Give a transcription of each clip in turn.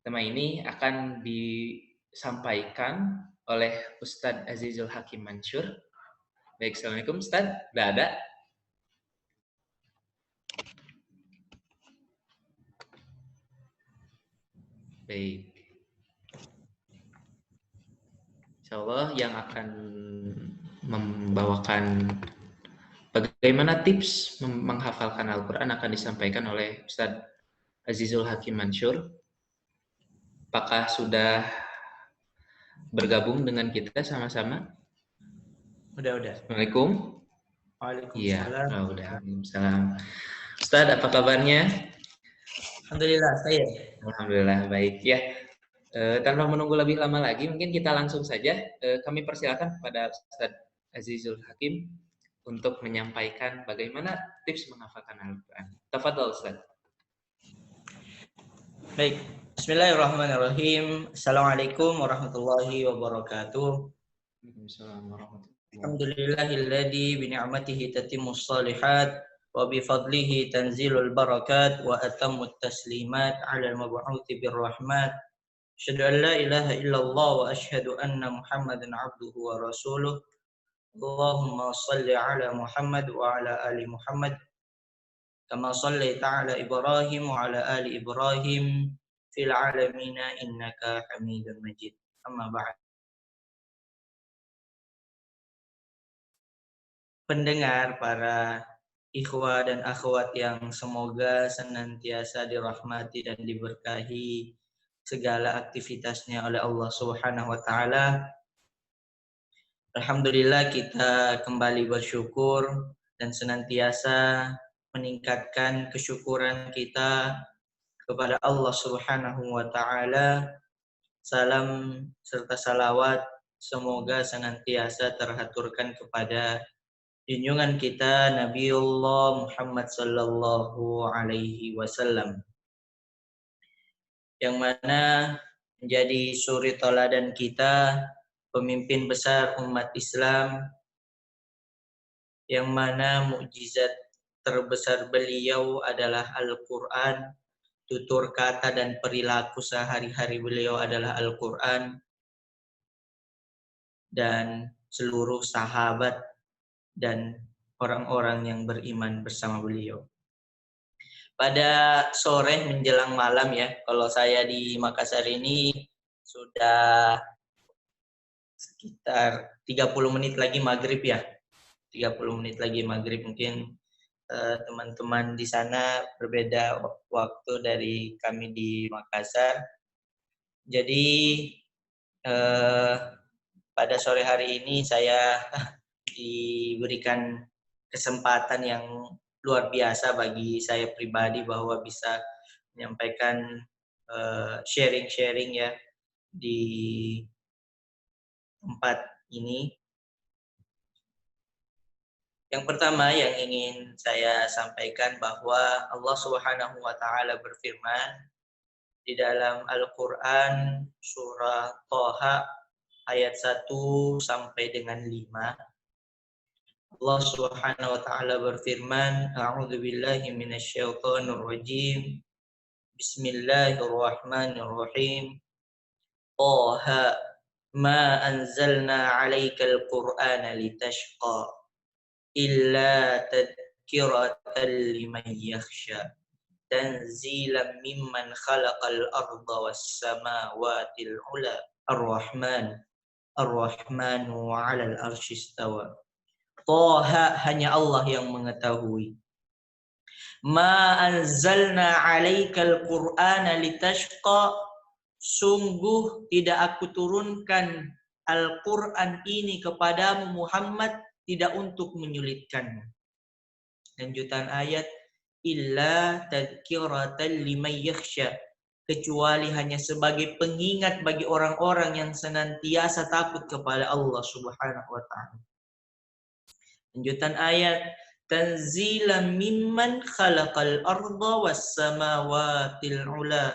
Tema ini akan disampaikan oleh Ustadz Azizul Hakim Mansur. Baik, Assalamualaikum Ustadz. Udah ada? Baik. Insyaallah yang akan membawakan bagaimana tips menghafalkan Al-Quran akan disampaikan oleh Ustadz Azizul Hakim Mansur. Apakah sudah bergabung dengan kita sama-sama? Udah. Assalamualaikum. Iya, Waalaikumsalam. udah. Waalaikumsalam. Ustadz, apa kabarnya? Alhamdulillah, saya. Alhamdulillah baik ya. Tanpa menunggu lebih lama lagi, mungkin kita langsung saja. Kami persilakan kepada Ustadz Azizul Hakim untuk menyampaikan bagaimana tips menghafalkan Al-Quran. Tafadhol Ustadz. Baik. Bismillahirrahmanirrahim. Assalamualaikum warahmatullahi wabarakatuh. Waalaikumsalam warahmatullahi wabarakatuh. Alhamdulillahilladzi bi ni'matihi tatimmus shalihat wa bi fadlihi tanzilul barakat wa atammut taslimat 'ala al-mab'uts birrahmat. Asyhadu an la ilaha illallah wa asyhadu anna Muhammadan 'abduhu wa rasuluh. Allahumma shalli 'ala Muhammad wa 'ala ali Muhammad kama shallaita 'ala Ibrahim wa 'ala ali Ibrahim fil 'alamin innaka Hamidum Majid. Amma ba'd. Pendengar, para ikhwah dan akhwat yang semoga senantiasa dirahmati dan diberkahi segala aktivitasnya oleh Allah Subhanahu wa taala. Alhamdulillah kita kembali bersyukur dan senantiasa meningkatkan kesyukuran kita kepada Allah Subhanahu wa taala. Salam serta salawat semoga senantiasa terhaturkan kepada junjungan kita Nabiullah Muhammad sallallahu alaihi wasallam, yang mana menjadi suri teladan kita, pemimpin besar umat Islam, yang mana mukjizat terbesar beliau adalah Al-Quran, tutur kata dan perilaku sehari-hari beliau adalah Al-Quran, dan seluruh sahabat dan orang-orang yang beriman bersama beliau. Pada sore menjelang malam ya, kalau saya di Makassar ini sudah sekitar 30 menit lagi maghrib ya. 30 menit lagi maghrib, mungkin teman-teman di sana berbeda waktu dari kami di Makassar. Jadi pada sore hari ini saya diberikan kesempatan yang luar biasa bagi saya pribadi bahwa bisa menyampaikan sharing-sharing ya di tempat ini. Yang pertama yang ingin saya sampaikan bahwa Allah Subhanahu wa taala berfirman di dalam Al-Qur'an surah Thaha ayat 1 sampai dengan 5. Allah Subhanahu wa taala berfirman, A'udzu billahi minasyaitonir rajim. Bismillahirrahmanirrahim. Thaha ma anzalna 'alaikal qur'ana litashqa illa tadhkiratan liman yakhsha tanzilan mimman khalaqal arda was samawati al-'ula ar-rahmanu 'alal arsy istawa. Thaha, hanya Allah yang mengetahui. Ma anzalna 'alaikal qur'ana litashqa, sungguh tidak aku turunkan Al-Qur'an ini kepadamu Muhammad tidak untuk menyulitkanmu. Lanjutan ayat, illa tadhkiratan liman yakhsha, kecuali hanya sebagai pengingat bagi orang-orang yang senantiasa takut kepada Allah Subhanahu wa taala. Lanjutan ayat, tanzilan mimman khalaqal arda was samawatil ula.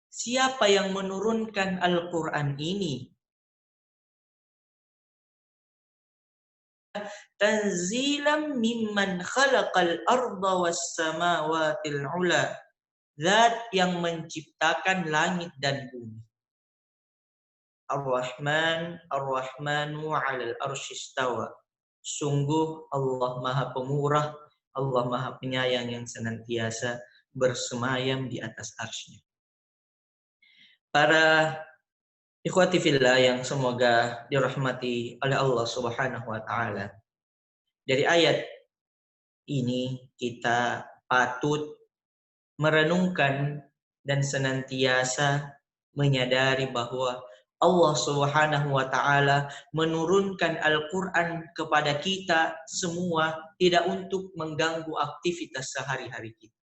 Siapa yang menurunkan Al-Qur'an ini? Tanzilan mimman khalaqal arda was samawatil ula. Zat yang menciptakan langit dan bumi. Ar-Rahman, Ar-Rahmanu 'alal arsy istawa. Sungguh Allah Maha Pemurah, Allah Maha Penyayang yang senantiasa bersemayam di atas arsy-Nya. Para ikhwati fillah yang semoga dirahmati oleh Allah Subhanahu wa taala. Dari ayat ini kita patut merenungkan dan senantiasa menyadari bahwa Allah Subhanahu wa taala menurunkan Al-Qur'an kepada kita semua tidak untuk mengganggu aktivitas sehari-hari kita.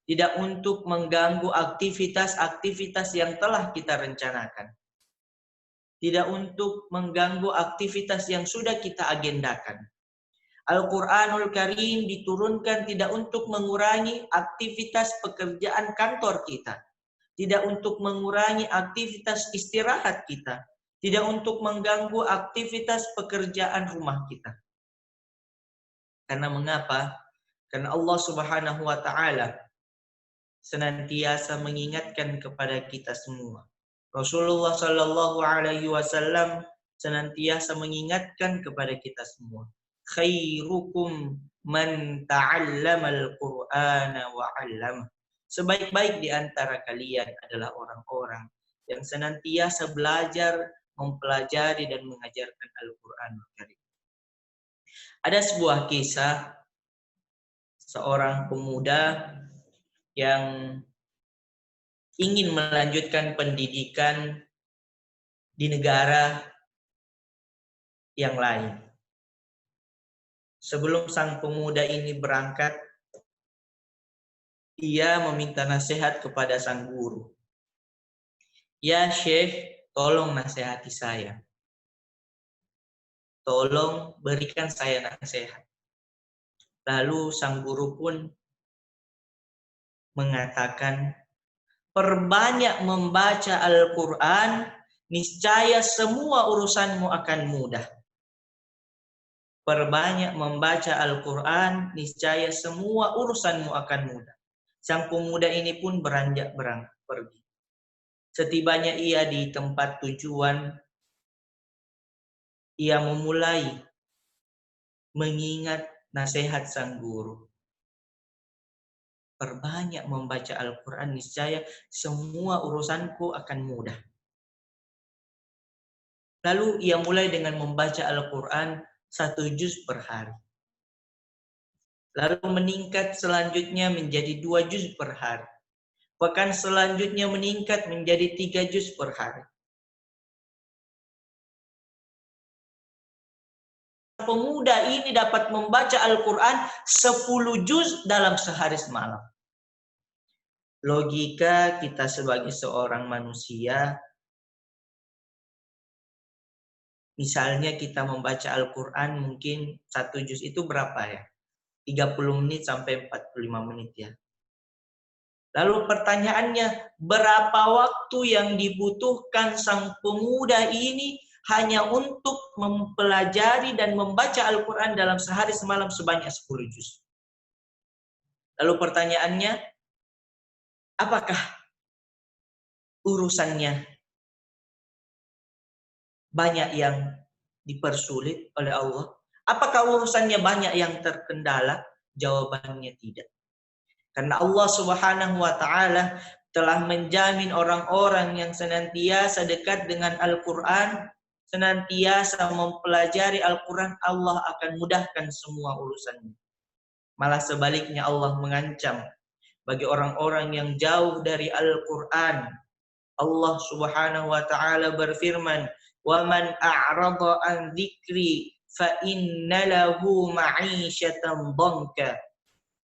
Tidak untuk mengganggu aktivitas-aktivitas yang telah kita rencanakan. Tidak untuk mengganggu aktivitas yang sudah kita agendakan. Al-Quranul Karim diturunkan tidak untuk mengurangi aktivitas pekerjaan kantor kita. Tidak untuk mengurangi aktivitas istirahat kita. Tidak untuk mengganggu aktivitas pekerjaan rumah kita. Karena mengapa? Karena Allah Subhanahu wa taala senantiasa mengingatkan kepada kita semua. Rasulullah Shallallahu Alaihi Wasallam senantiasa mengingatkan kepada kita semua. Khairukum man ta'allamal Qur'ana wa 'allamah. Sebaik-baik di antara kalian adalah orang-orang yang senantiasa belajar, mempelajari dan mengajarkan Al-Qur'anul Karim. Ada sebuah kisah seorang pemuda yang ingin melanjutkan pendidikan di negara yang lain. Sebelum sang pemuda ini berangkat, ia meminta nasihat kepada sang guru. Ya Syekh, tolong nasihati saya. Tolong berikan saya nasihat. Lalu sang guru pun mengatakan, perbanyak membaca Al-Quran, niscaya semua urusanmu akan mudah. Perbanyak membaca Al-Quran, niscaya semua urusanmu akan mudah. Sang pemuda ini pun beranjak pergi. Setibanya ia di tempat tujuan, ia memulai mengingat nasihat sang guru. Perbanyak membaca Al-Quran, niscaya semua urusanku akan mudah. Lalu ia mulai dengan membaca Al-Quran 1 juz per hari. Lalu meningkat selanjutnya menjadi 2 juz per hari. Bahkan selanjutnya meningkat menjadi 3 juz per hari. Pemuda ini dapat membaca Al-Quran 10 juz dalam sehari semalam. Logika kita sebagai seorang manusia, misalnya kita membaca Al-Quran mungkin 1 juz itu berapa ya? 30 menit sampai 45 menit ya. Lalu pertanyaannya, berapa waktu yang dibutuhkan sang pemuda ini hanya untuk mempelajari dan membaca Al-Quran dalam sehari semalam sebanyak 10 juz? Lalu pertanyaannya, apakah urusannya banyak yang dipersulit oleh Allah? Apakah urusannya banyak yang terkendala? Jawabannya tidak. Karena Allah Subhanahu wa taala telah menjamin orang-orang yang senantiasa dekat dengan Al-Quran, senantiasa mempelajari Al-Quran, Allah akan mudahkan semua urusannya. Malah sebaliknya Allah mengancam bagi orang-orang yang jauh dari Al-Quran. Allah Subhanahu wa taala berfirman, "Wa man a'rada an dzikri fa inna lahu ma'isyatan dhanka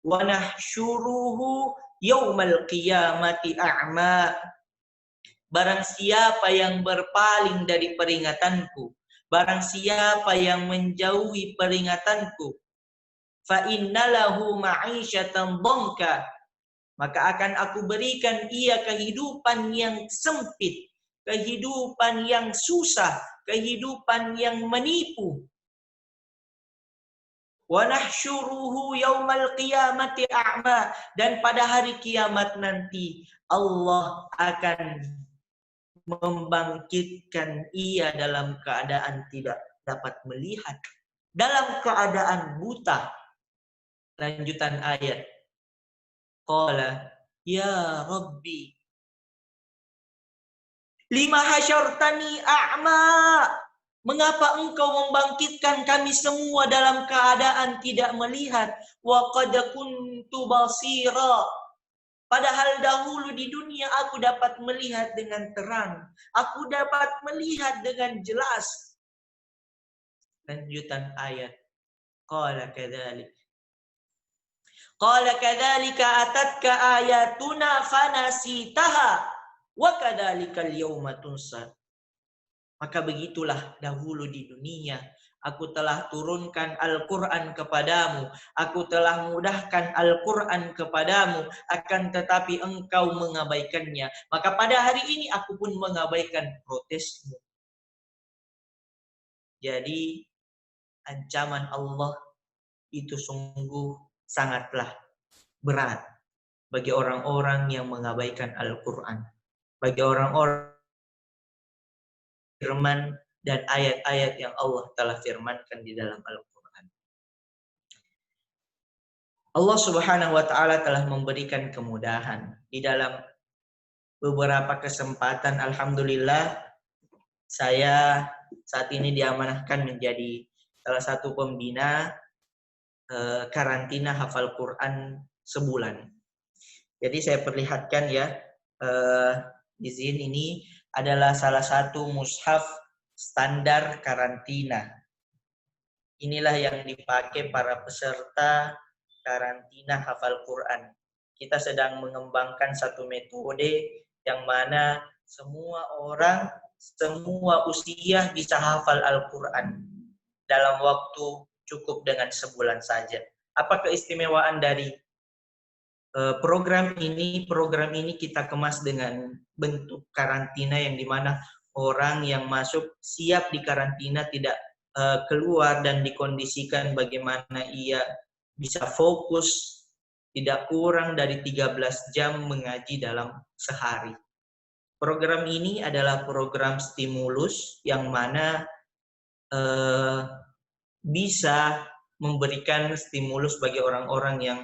wa nahsyuruhu yaumal qiyamati a'ma." Barang siapa yang berpaling dari peringatanku, barang siapa yang menjauhi peringatanku, fa innalahu ma'isyatan dhanka, maka akan aku berikan ia kehidupan yang sempit, kehidupan yang susah, kehidupan yang menipu. Wa nahsyuruhu yaumal qiyamati a'ma, dan pada hari kiamat nanti Allah akan membangkitkan ia dalam keadaan tidak dapat melihat, dalam keadaan buta. Lanjutan ayat. Qala ya Rabbi lima hasyartani a'ma. Mengapa engkau membangkitkan kami semua dalam keadaan tidak melihat? Wa qad kuntu basira. Padahal dahulu di dunia aku dapat melihat dengan terang. Aku dapat melihat dengan jelas. Lanjutan ayat. Qala kadzalik. Qala kadzalika atatka ayatuna fanasitaha wa kadzalikal yauma tunsa. Maka begitulah dahulu di dunia aku telah turunkan Al-Quran kepadamu, aku telah mudahkan Al-Quran kepadamu, akan tetapi engkau mengabaikannya. Maka pada hari ini aku pun mengabaikan protesmu. Jadi ancaman Allah itu sungguh sangatlah berat bagi orang-orang yang mengabaikan Al-Quran, bagi orang-orang firman dan ayat-ayat yang Allah telah firmankan di dalam Al-Quran. Allah Subhanahu wa Ta'ala telah memberikan kemudahan di dalam beberapa kesempatan. Alhamdulillah, saya saat ini diamanahkan menjadi salah satu pembina karantina hafal Quran sebulan. Jadi saya perlihatkan ya, di sini ini adalah salah satu mushaf standar karantina. Inilah yang dipakai para peserta karantina hafal Quran. Kita sedang mengembangkan satu metode yang mana semua orang, semua usia bisa hafal Al-Quran dalam waktu cukup dengan sebulan saja. Apa keistimewaan dari program ini? Program ini kita kemas dengan bentuk karantina yang dimana orang yang masuk siap di karantina tidak keluar dan dikondisikan bagaimana ia bisa fokus tidak kurang dari 13 jam mengaji dalam sehari. Program ini adalah program stimulus yang mana bisa memberikan stimulus bagi orang-orang yang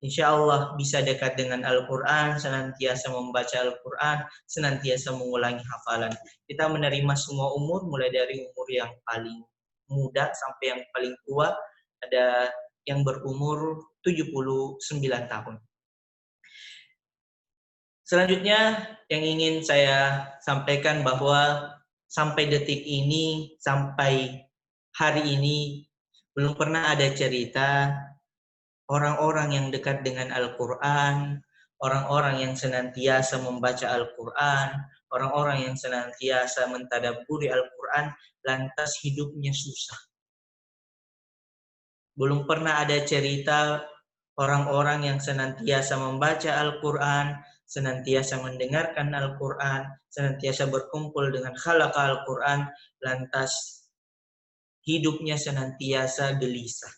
insya Allah bisa dekat dengan Al-Quran, senantiasa membaca Al-Quran, senantiasa mengulangi hafalan. Kita menerima semua umur, mulai dari umur yang paling muda sampai yang paling tua, ada yang berumur 79 tahun. Selanjutnya yang ingin saya sampaikan bahwa sampai detik ini, sampai hari ini, belum pernah ada cerita orang-orang yang dekat dengan Al-Quran, orang-orang yang senantiasa membaca Al-Quran, orang-orang yang senantiasa mentadabburi Al-Quran, lantas hidupnya susah. Belum pernah ada cerita orang-orang yang senantiasa membaca Al-Quran, senantiasa mendengarkan Al-Quran, senantiasa berkumpul dengan khalaqa Al-Quran, lantas hidupnya senantiasa gelisah.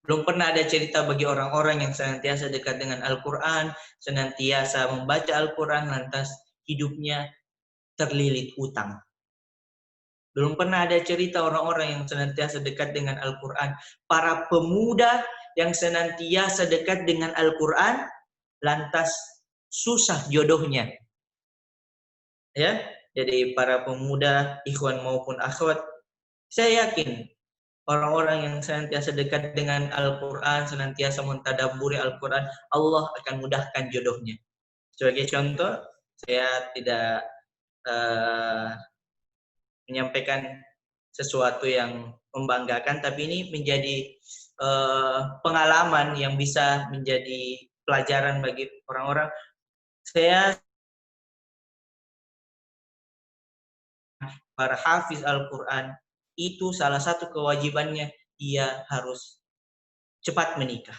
Belum pernah ada cerita bagi orang-orang yang senantiasa dekat dengan Al-Quran, senantiasa membaca Al-Quran, lantas hidupnya terlilit utang. Belum pernah ada cerita orang-orang yang senantiasa dekat dengan Al-Quran, para pemuda yang senantiasa dekat dengan Al-Quran, lantas susah jodohnya. Ya, jadi para pemuda, ikhwan maupun akhwat, saya yakin orang-orang yang senantiasa dekat dengan Al-Quran, senantiasa mentadabburi Al-Quran, Allah akan mudahkan jodohnya. Sebagai contoh, saya tidak menyampaikan sesuatu yang membanggakan, tapi ini menjadi pengalaman yang bisa menjadi pelajaran bagi orang-orang. Saya para hafiz Al-Quran itu salah satu kewajibannya ia harus cepat menikah.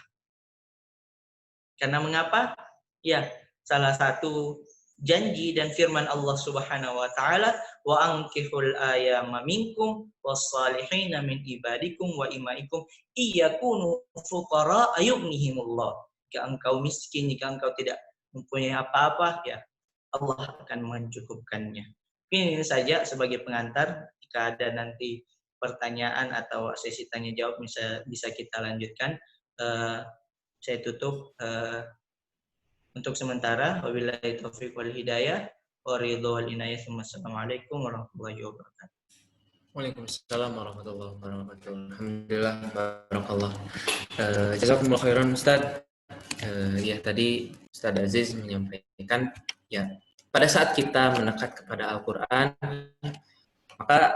Karena mengapa? Ya, salah satu janji dan firman Allah Subhanahu wa Ta'ala, wa ankihul ayama minkum wassalihina min ibadikum wa imaikum iyakunu fuqara ayughnihimullah. Jika engkau miskin, jika engkau tidak mempunyai apa-apa, ya Allah akan mencukupkannya. Ini saja sebagai pengantar. Jika ada nanti pertanyaan atau sesi tanya jawab bisa kita lanjutkan. Saya tutup untuk sementara. Wabillahi taufiq wal hidayah. Wa ridho wal inayah. Assalamualaikum warahmatullahi wabarakatuh. Waalaikumsalam warahmatullahi wabarakatuh. Alhamdulillah, barakallah. Jazakumullah khairan Ustaz. Ya tadi Ustaz Aziz menyampaikan ya pada saat kita mendekat kepada Al-Quran maka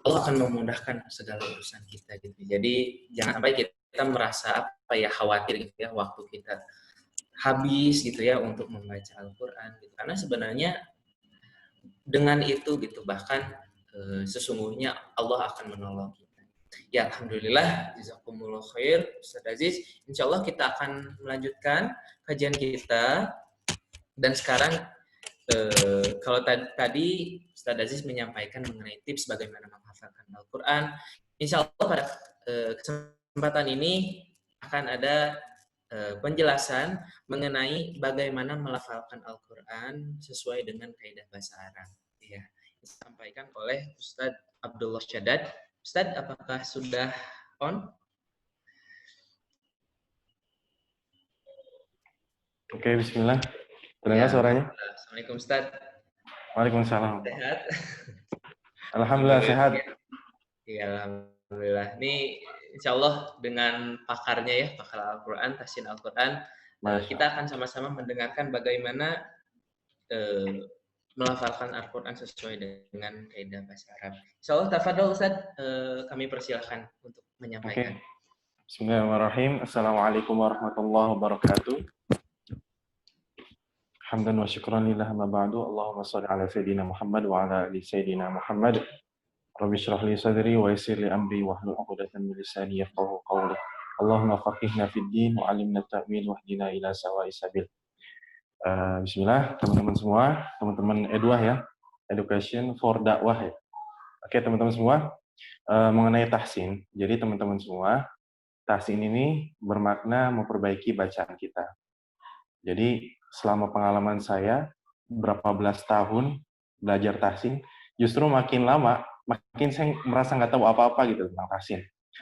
Allah akan memudahkan segala urusan kita gitu. Jadi jangan sampai kita merasa khawatir gitu ya waktu kita habis gitu ya untuk membaca Al-Quran gitu. Karena sebenarnya dengan itu gitu bahkan sesungguhnya Allah akan menolong kita. Ya alhamdulillah, jazakumullah khair Ustaz Aziz. Insyaallah kita akan melanjutkan kajian kita dan sekarang kalau tadi Ustaz Aziz menyampaikan mengenai tips bagaimana menghafalkan Al-Quran. Insya Allah pada kesempatan ini akan ada penjelasan mengenai bagaimana melafalkan Al-Quran sesuai dengan kaidah bahasa Arab. Ya, disampaikan oleh Ustaz Abdullah Syadad. Ustaz, apakah sudah on? Oke, bismillah. Terdengar suaranya? Assalamualaikum Ustaz. Waalaikumsalam. Sehat? Alhamdulillah sehat. Iya, alhamdulillah. Ini insya Allah dengan pakarnya ya, pakar Al-Quran, tahsin Al-Quran, kita akan sama-sama mendengarkan bagaimana melafalkan Al-Quran sesuai dengan kaidah bahasa Arab. Insya Allah, tafadhol Ustaz, kami persilahkan untuk menyampaikan. Okay. Bismillahirrahmanirrahim. Assalamualaikum warahmatullahi wabarakatuh. Hamdan wa syukran lillah ma ba'du. Allahumma shalli ala sayyidina Muhammad wa ala ali sayyidina Muhammad. Rabbi shrah li sadri wa yassir li amri wahlul 'uqdatam min lisani yafqahu qawli. Allahumma faqihna fid din wa 'allimna at-ta'wil wahdina ila sawa'is sabil. Bismillah, teman-teman semua, teman-teman Edwah ya, Education for Dakwah ya. Oke, teman-teman semua, mengenai tahsin. Jadi teman-teman semua, tahsin ini bermakna memperbaiki bacaan kita. Jadi selama pengalaman saya berapa belas tahun belajar tahsin, justru makin lama makin saya merasa nggak tahu apa-apa gitu tentang tahsin.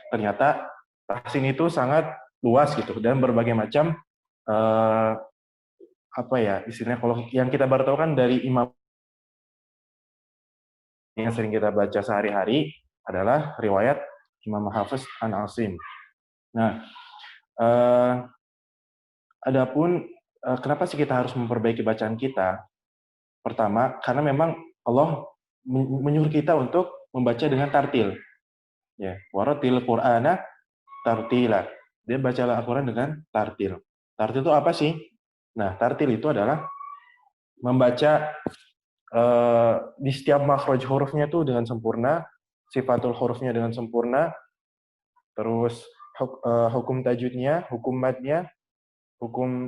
Ternyata tahsin itu sangat luas gitu dan berbagai macam istilahnya kalau yang kita baru tahu kan dari imam yang sering kita baca sehari-hari adalah riwayat Imam Hafiz An Asim. Nah, adapun kenapa sih kita harus memperbaiki bacaan kita? Pertama, karena memang Allah menyuruh kita untuk membaca dengan tartil. Ya, waratil Qur'ana tartila. Dia bacalah Al-Quran dengan tartil. Tartil itu apa sih? Nah, tartil itu adalah membaca di setiap makhraj hurufnya itu dengan sempurna, sifatul hurufnya dengan sempurna, terus hukum tajwidnya, hukum madnya, hukum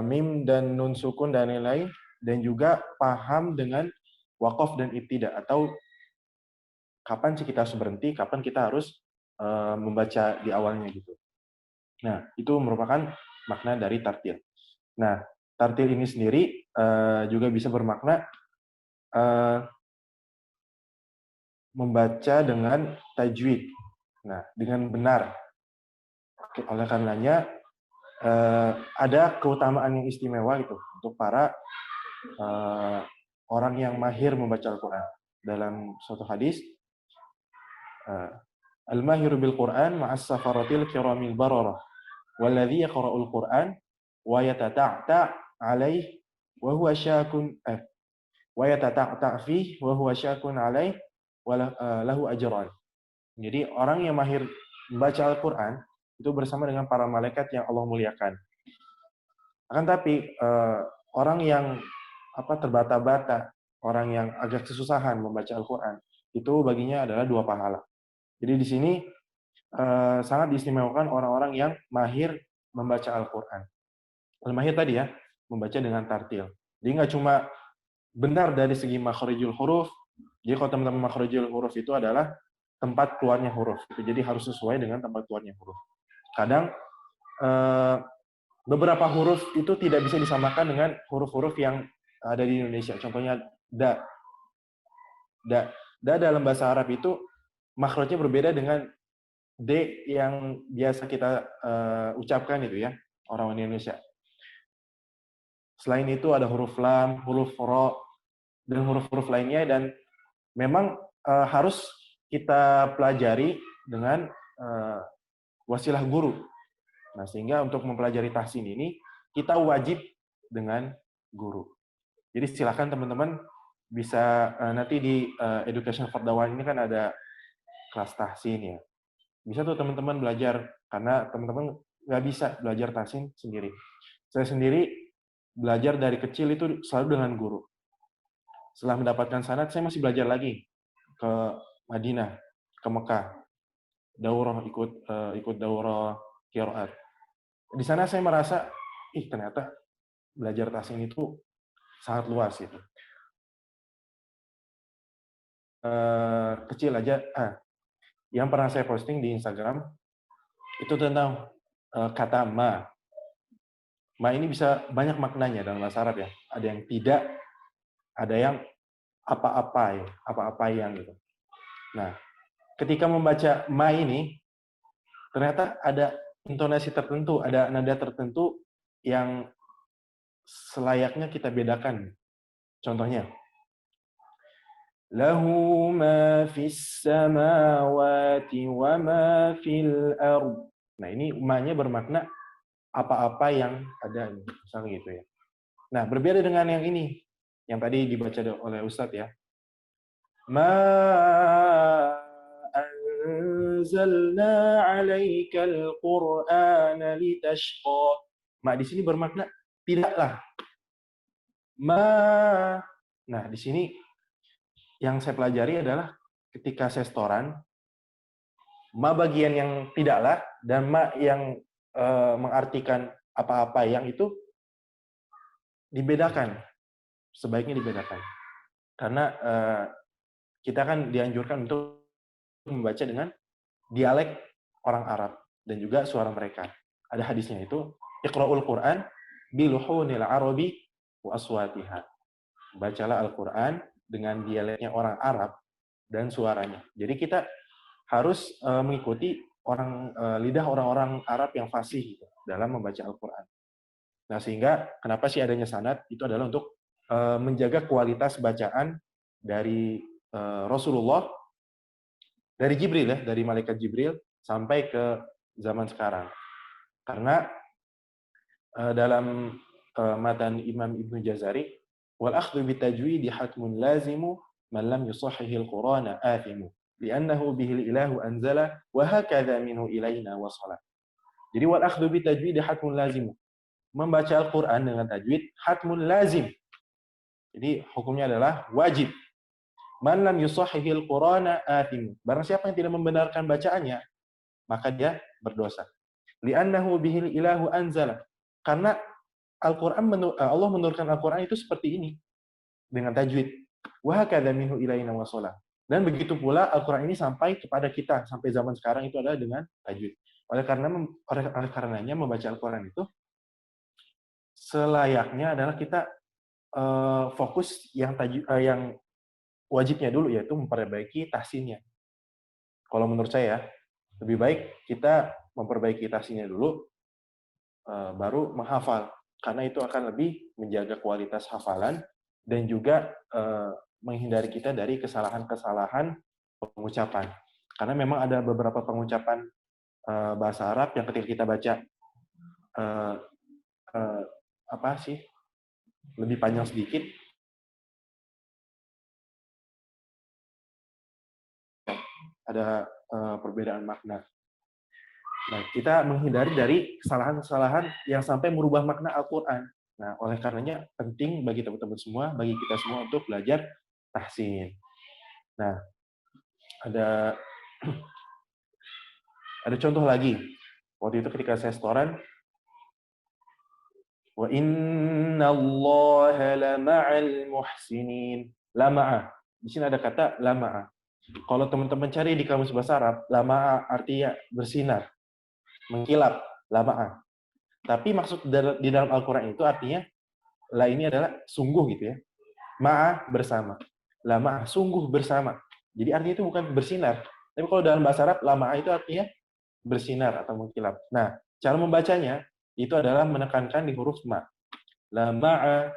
mim dan nun sukun dan lain-lain, dan juga paham dengan waqaf dan ibtida, atau kapan sih kita harus berhenti, kapan kita harus membaca di awalnya gitu. Nah, itu merupakan makna dari tartil. Nah, tartil ini sendiri juga bisa bermakna membaca dengan tajwid. Nah, dengan benar. Oleh karenanya ada keutamaan yang istimewa gitu untuk para orang yang mahir membaca Al-Quran. Dalam suatu hadis, al-mahiru bil Quran ma'as safaratil kiramil bararah walladhi yaqra'ul Quran wa yatata'ta' alaih wa huwa syakun wa yatata'ta' fihi wa huwa syakun alaih wa lahu ajran. Jadi orang yang mahir membaca Al-Quran itu bersama dengan para malaikat yang Allah muliakan. Akan tapi orang yang terbata-bata, orang yang agak kesusahan membaca Al-Quran, itu baginya adalah 2 pahala. Jadi di sini sangat diistimewakan orang-orang yang mahir membaca Al-Quran. Al-mahir tadi ya, membaca dengan tartil. Jadi nggak cuma benar dari segi makhrijul huruf, Jadi kalau teman-teman makhrajul huruf itu adalah tempat keluarnya huruf. Jadi harus sesuai dengan tempat keluarnya huruf. Kadang beberapa huruf itu tidak bisa disamakan dengan huruf-huruf yang ada di Indonesia. Contohnya da. Da dalam bahasa Arab itu makhrajnya berbeda dengan D yang biasa kita ucapkan itu ya, orang Indonesia. Selain itu ada huruf lam, huruf ro, dan huruf-huruf lainnya, dan memang harus kita pelajari dengan wasilah guru. Nah, sehingga untuk mempelajari tahsin ini, kita wajib dengan guru. Jadi silakan teman-teman bisa nanti di Education for Dakwah ini kan ada kelas tahsin ya. Bisa tuh teman-teman belajar, karena teman-teman nggak bisa belajar tahsin sendiri. Saya sendiri belajar dari kecil itu selalu dengan guru. Setelah mendapatkan sanad, saya masih belajar lagi ke Madinah, ke Mekah. Daurah, ikut daurah qiraat. Di sana saya merasa, ternyata belajar tahsin itu sangat luas itu. Kecil aja, yang pernah saya posting di Instagram itu tentang kata ma. Ma ini bisa banyak maknanya dalam bahasa Arab ya. Ada yang tidak, ada yang apa-apa yang gitu. Nah, ketika membaca ma ini, ternyata ada intonasi tertentu, ada nada tertentu yang selayaknya kita bedakan. Contohnya, lahu ma fis samawati wa ma fil ard. Nah, ini ma-nya bermakna apa-apa yang ada, misalnya gitu ya. Nah, berbeda dengan yang ini, yang tadi dibaca oleh Ustadz ya. Ma anzalna 'alaikal Qur'ana litashqa. Ma di sini bermakna tidaklah. Nah, di sini yang saya pelajari adalah ketika saya setoran, ma bagian yang tidaklah dan ma yang mengartikan apa-apa yang itu dibedakan. Sebaiknya dibedakan. Karena kita kan dianjurkan untuk membaca dengan dialek orang Arab dan juga suara mereka. Ada hadisnya itu, Iqra'ul Qur'an biluhunil arabi wa aswatiha. Bacalah Al-Qur'an dengan dialeknya orang Arab dan suaranya. Jadi kita harus mengikuti lidah orang-orang Arab yang fasih gitu, dalam membaca Al-Qur'an. Nah, sehingga kenapa sih adanya sanad? Itu adalah untuk menjaga kualitas bacaan dari Rasulullah, dari Jibril ya, dari malaikat Jibril sampai ke zaman sekarang. Karena dalam matan Imam Ibnu Jazari, wal akhdhu bitajwidi hatmun lazimu man lam yusahhihil Qur'ana athimu li'annahu bihil ilahu anzala wa hakadha minhu ilaina wasala. Jadi wal akhdhu bitajwidi hatmun lazimu. Membaca Al-Qur'an dengan tajwid hatmun lazim. Jadi hukumnya adalah wajib. Man lam yusahhihil Qur'ana athimu. Barang siapa yang tidak membenarkan bacaannya, maka dia berdosa. Li'annahu bihil ilahu anzala. Karena Allah menurunkan Al-Qur'an itu seperti ini dengan tajwid. Wa hakadha minhu ilaina wasala. Dan begitu pula Al-Qur'an ini sampai kepada kita sampai zaman sekarang itu adalah dengan tajwid. Oleh karenanya membaca Al-Qur'an itu selayaknya adalah kita fokus yang wajibnya dulu, yaitu memperbaiki tahsinnya. Kalau menurut saya lebih baik kita memperbaiki tahsinnya dulu, baru menghafal, karena itu akan lebih menjaga kualitas hafalan dan juga menghindari kita dari kesalahan-kesalahan pengucapan. Karena memang ada beberapa pengucapan bahasa Arab yang ketika kita baca lebih panjang sedikit, ada perbedaan makna. Nah, kita menghindari dari kesalahan-kesalahan yang sampai merubah makna Al-Quran. Nah, oleh karenanya penting bagi teman-teman semua, bagi kita semua untuk belajar tahsin. Nah, ada contoh lagi. Waktu itu ketika saya setoran, wa inna Allaha lama'al muhsinin. Lama'a. Di sini ada kata lama'a. Kalau teman-teman cari di kamus bahasa Arab, lama'a artinya bersinar, mengkilap, lama'a. Tapi maksud di dalam Al-Quran itu artinya, la ini adalah sungguh gitu ya. Ma'a bersama. Lama'a, sungguh bersama. Jadi artinya itu bukan bersinar. Tapi kalau dalam bahasa Arab, lama'a itu artinya bersinar atau mengkilap. Nah, cara membacanya itu adalah menekankan di huruf ma. Lama'a,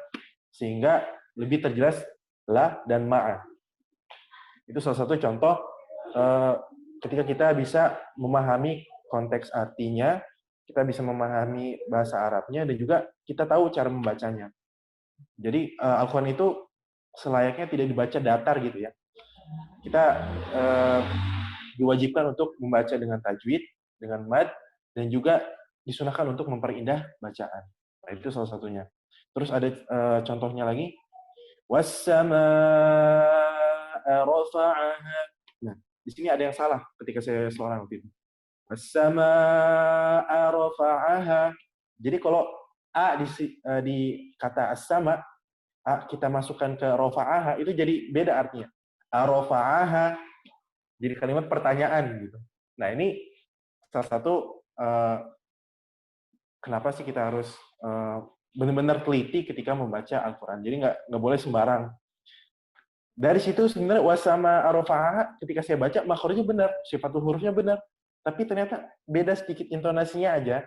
sehingga lebih terjelas la dan ma'a. Itu salah satu contoh ketika kita bisa memahami konteks artinya, kita bisa memahami bahasa Arabnya, dan juga kita tahu cara membacanya. Jadi Al-Quran itu selayaknya tidak dibaca datar gitu ya. Kita diwajibkan untuk membaca dengan tajwid, dengan mad, dan juga disunahkan untuk memperindah bacaan. Nah, itu salah satunya. Terus ada contohnya lagi. Was-samaa'a rafa'aha. Nah, di sini ada yang salah ketika saya seorang waktu itu. Was-samaa'a rafa'aha. Jadi kalau a di kata as-sama, a kita masukkan ke rafa'aha, itu jadi beda artinya. A-rafa'aha, jadi kalimat pertanyaan gitu. Nah, ini salah satu kenapa sih kita harus benar-benar teliti ketika membaca Al-Quran. Jadi nggak boleh sembarang. Dari situ sebenarnya wasama arafa'ah, ketika saya baca makhrajnya benar, sifatul hurufnya benar, tapi ternyata beda sedikit intonasinya aja,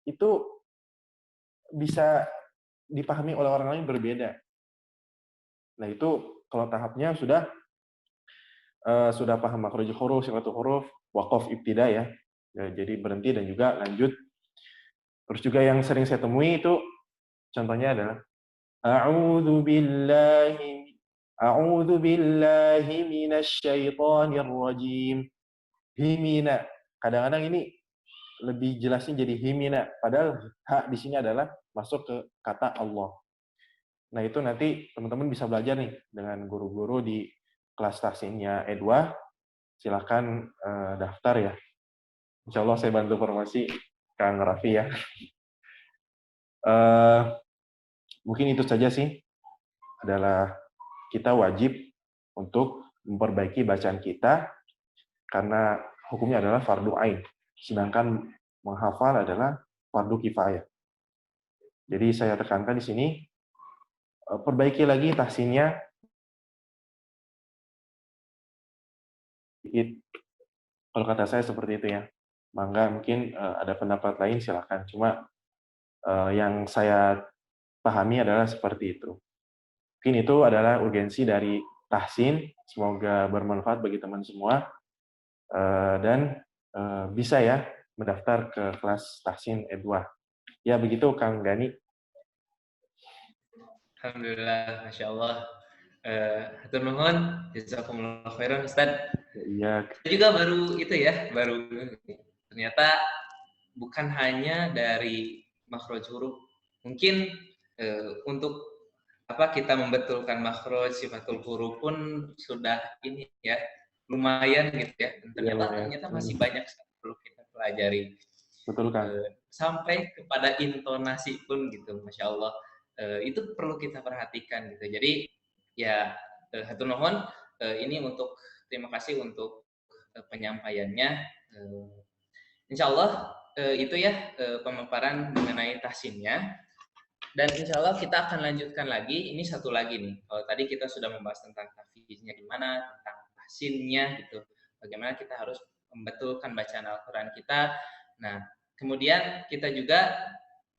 itu bisa dipahami oleh orang lain berbeda. Nah itu kalau tahapnya sudah paham makhrajul huruf, sifatul huruf, waqaf ibtida ya, jadi berhenti dan juga lanjut. Terus juga yang sering saya temui itu contohnya adalah A'udzu billahi minasyaitonir rajim. Himina. Kadang-kadang ini lebih jelasnya jadi himina, padahal hak di sini adalah masuk ke kata Allah. Nah, itu nanti teman-teman bisa belajar nih dengan guru-guru di kelas tahsinnya E2. Silakan daftar ya. Insya Allah saya bantu promosi Kang Raffi ya. Mungkin itu saja sih, adalah kita wajib untuk memperbaiki bacaan kita karena hukumnya adalah fardu ain, sedangkan menghafal adalah fardu kifayah. Jadi saya tekankan di sini, perbaiki lagi tahsinnya. Kalau kata saya seperti itu ya. Mangga mungkin ada pendapat lain silakan. Cuma yang saya pahami adalah seperti itu. Mungkin itu adalah urgensi dari tahsin. Semoga bermanfaat bagi teman semua. Dan bisa ya mendaftar ke kelas tahsin E2. Ya begitu Kang Gani. Alhamdulillah, Masya Allah. Hatur nuhun, jazakumullah khairan Ustaz. Iya. Saya juga baru itu ya, ternyata bukan hanya dari makhraj huruf. Mungkin untuk kita membetulkan makhraj sifatul huruf pun sudah ini ya, lumayan gitu ya. Ternyata masih banyak yang perlu kita pelajari. Betul kan? Sampai kepada intonasi pun gitu, Masya Allah. Itu perlu kita perhatikan gitu. Jadi ya hatur nuhun, ini untuk terima kasih untuk penyampaiannya. Insya Allah itu ya pemaparan mengenai tahsinnya. Dan insya Allah kita akan lanjutkan lagi. Ini satu lagi nih. Kalau tadi kita sudah membahas tentang tahfiznya di mana, tentang tahsinnya gitu. Bagaimana kita harus membetulkan bacaan Al-Quran kita. Nah, kemudian kita juga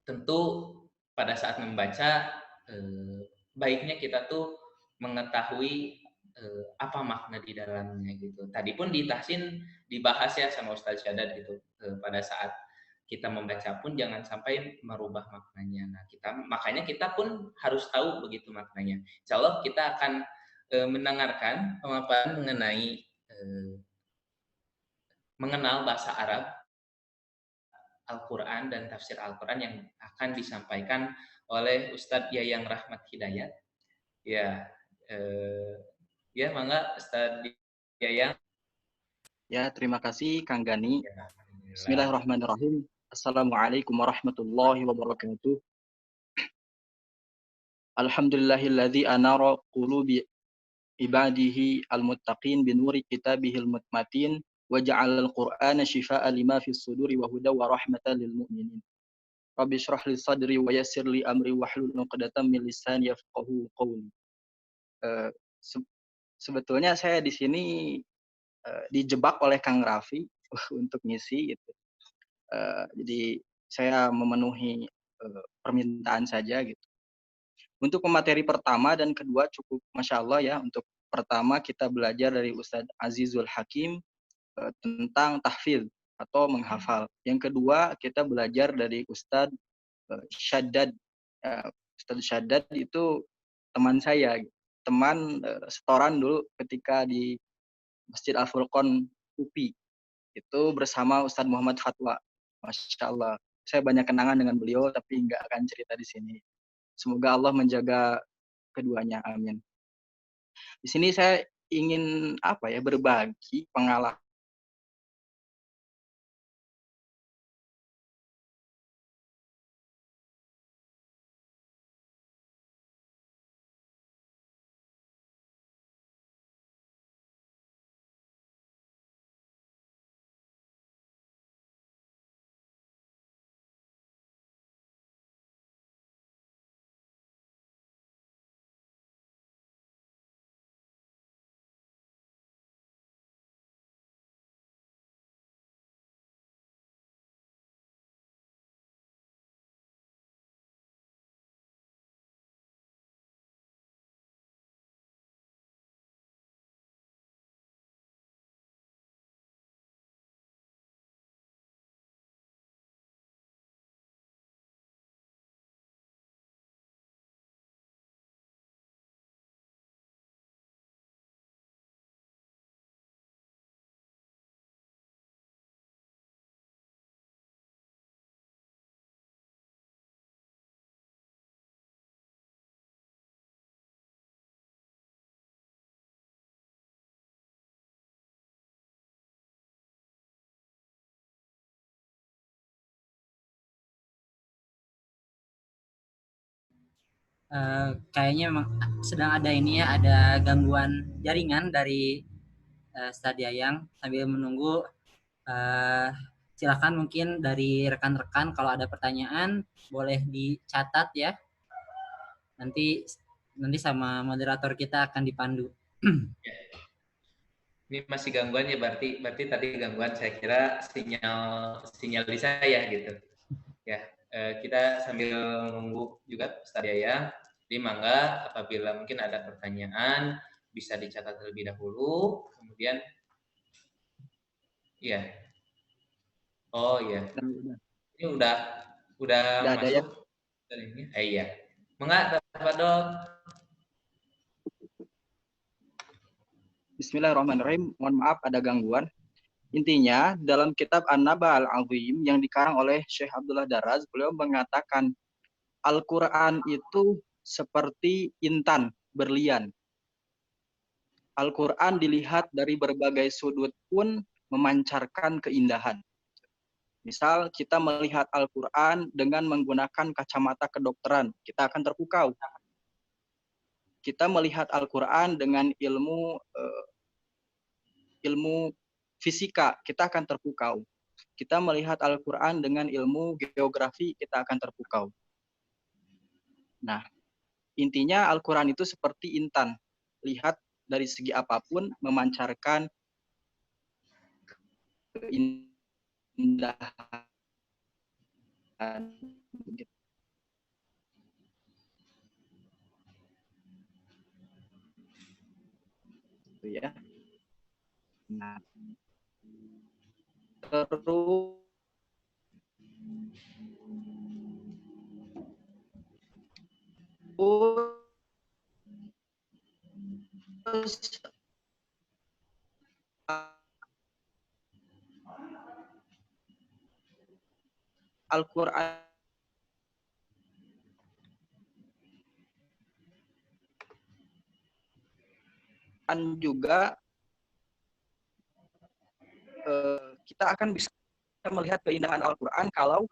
tentu pada saat membaca baiknya kita tuh mengetahui apa makna di dalamnya gitu. Tadi pun di tahsin dibahas ya sama Ustaz Syadat gitu. Pada saat kita membaca pun jangan sampai merubah maknanya. Nah, makanya kita pun harus tahu begitu maknanya. Insya Allah kita akan mendengarkan pemaparan mengenai mengenal bahasa Arab, Al-Quran dan tafsir Al-Quran yang akan disampaikan oleh Ustadz Yayang Rahmat Hidayat. Ya, ya mangga Ustadz Yayang. Ya, terima kasih Kang Gani. Ya, bismillahirrahmanirrahim. Assalamualaikum warahmatullahi wabarakatuh. Alhamdulillahilladzi anara qulubi ibadihi al-muttaqin binuri kitabihil mutmatin wa ja'alal qur'ana shifaa'a lima fis suduri wa hudaw wa rahmatan lil mu'minin. Rabbi shrah li sadri wa yassir li amri wahlul 'uqdatam min lisani yafqahu qawli. Sebetulnya saya di sini dijebak oleh Kang Raffi untuk ngisi gitu. Jadi saya memenuhi permintaan saja gitu. Untuk pemateri pertama dan kedua cukup Masya Allah ya. Untuk pertama kita belajar dari Ustadz Azizul Hakim tentang tahfidz atau menghafal. Yang kedua kita belajar dari Ustadz Syaddad. Ustadz Syaddad itu teman saya, teman setoran dulu ketika di Masjid Al-Furqon UPI. Itu bersama Ustadz Muhammad Fatwa. Masya Allah. Saya banyak kenangan dengan beliau, tapi nggak akan cerita di sini. Semoga Allah menjaga keduanya. Amin. Di sini saya ingin berbagi pengalaman. Kayaknya memang sedang ada ini ya, ada gangguan jaringan dari Ustadz Yayang. Sambil menunggu, silakan mungkin dari rekan-rekan kalau ada pertanyaan boleh dicatat ya. Nanti sama moderator kita akan dipandu. Ini masih gangguan ya, berarti tadi gangguan saya kira sinyal di saya gitu. Ya, kita sambil menunggu juga Ustadz Yaya. Jadi mangga apabila mungkin ada pertanyaan bisa dicatat terlebih dahulu, kemudian iya. Oh iya. Ini udah masuk ini. Iya. Mangga Pak Dok. Bismillahirrahmanirrahim. Mohon maaf ada gangguan. Intinya dalam kitab An-Naba Al-Azim yang dikarang oleh Syekh Abdullah Daraz, beliau mengatakan Al-Quran itu seperti intan berlian. Al-Quran dilihat dari berbagai sudut pun memancarkan keindahan. Misal kita melihat Al-Quran dengan menggunakan kacamata kedokteran, kita akan terpukau. Kita melihat Al-Quran dengan ilmu fisika, kita akan terpukau. Kita melihat Al-Quran dengan ilmu geografi, kita akan terpukau. Nah, intinya Al-Quran itu seperti intan. Lihat dari segi apapun, memancarkan keindahan. Gitu ya. Nah, terus Al-Quran juga kita akan bisa melihat keindahan Al-Quran kalau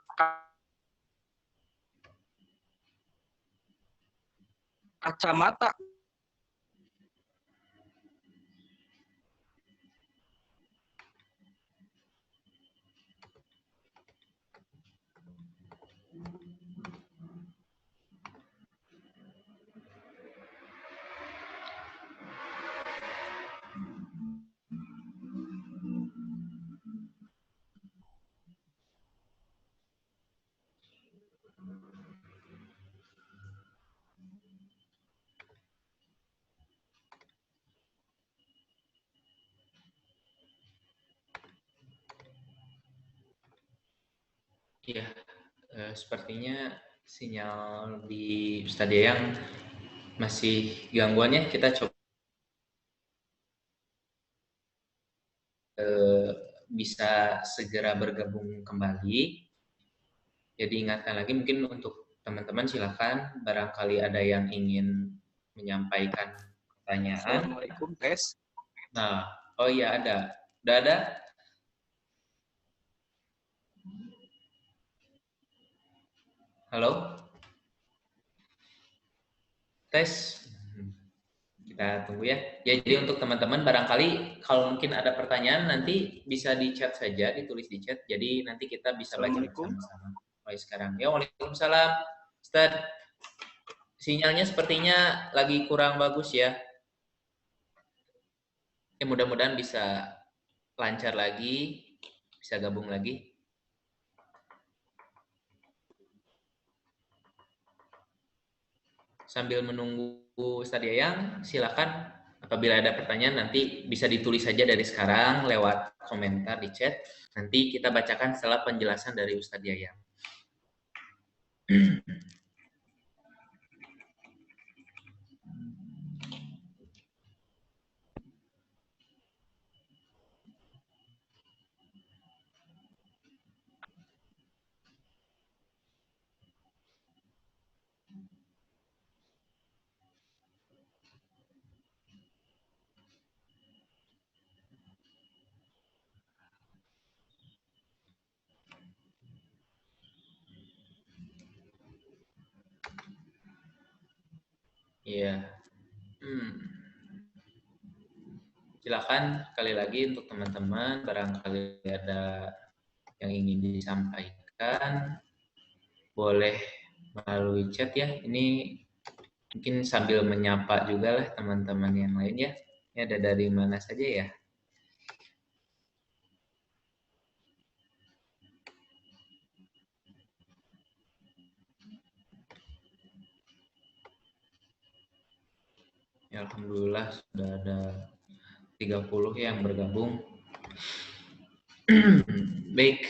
kacamata Iya, sepertinya sinyal di Ustadz yang masih gangguannya. Kita coba bisa segera bergabung kembali. Jadi ingatkan lagi mungkin untuk teman-teman silakan barangkali ada yang ingin menyampaikan pertanyaan. Assalamualaikum, tes. Nah, oh iya ada. Udah ada? Halo? Tes. Kita tunggu ya. Jadi untuk teman-teman barangkali kalau mungkin ada pertanyaan nanti bisa di chat saja, ditulis di chat. Jadi nanti kita bisa baca Assalamualaikum. bersama-sama mulai sekarang. Ya, waalaikumsalam. Ustaz, sinyalnya sepertinya lagi kurang bagus ya. Ya mudah-mudahan bisa lancar lagi, bisa gabung lagi. Sambil menunggu Ustadz Yayang, silakan apabila ada pertanyaan nanti bisa ditulis saja dari sekarang lewat komentar di chat. Nanti kita bacakan setelah penjelasan dari Ustadz Yayang. Iya. Silakan sekali lagi untuk teman-teman barangkali ada yang ingin disampaikan boleh melalui chat ya. Ini mungkin sambil menyapa juga lah teman-teman yang lain ya. Ini ada dari mana saja ya? Ya, alhamdulillah sudah ada 30 yang bergabung. Baik,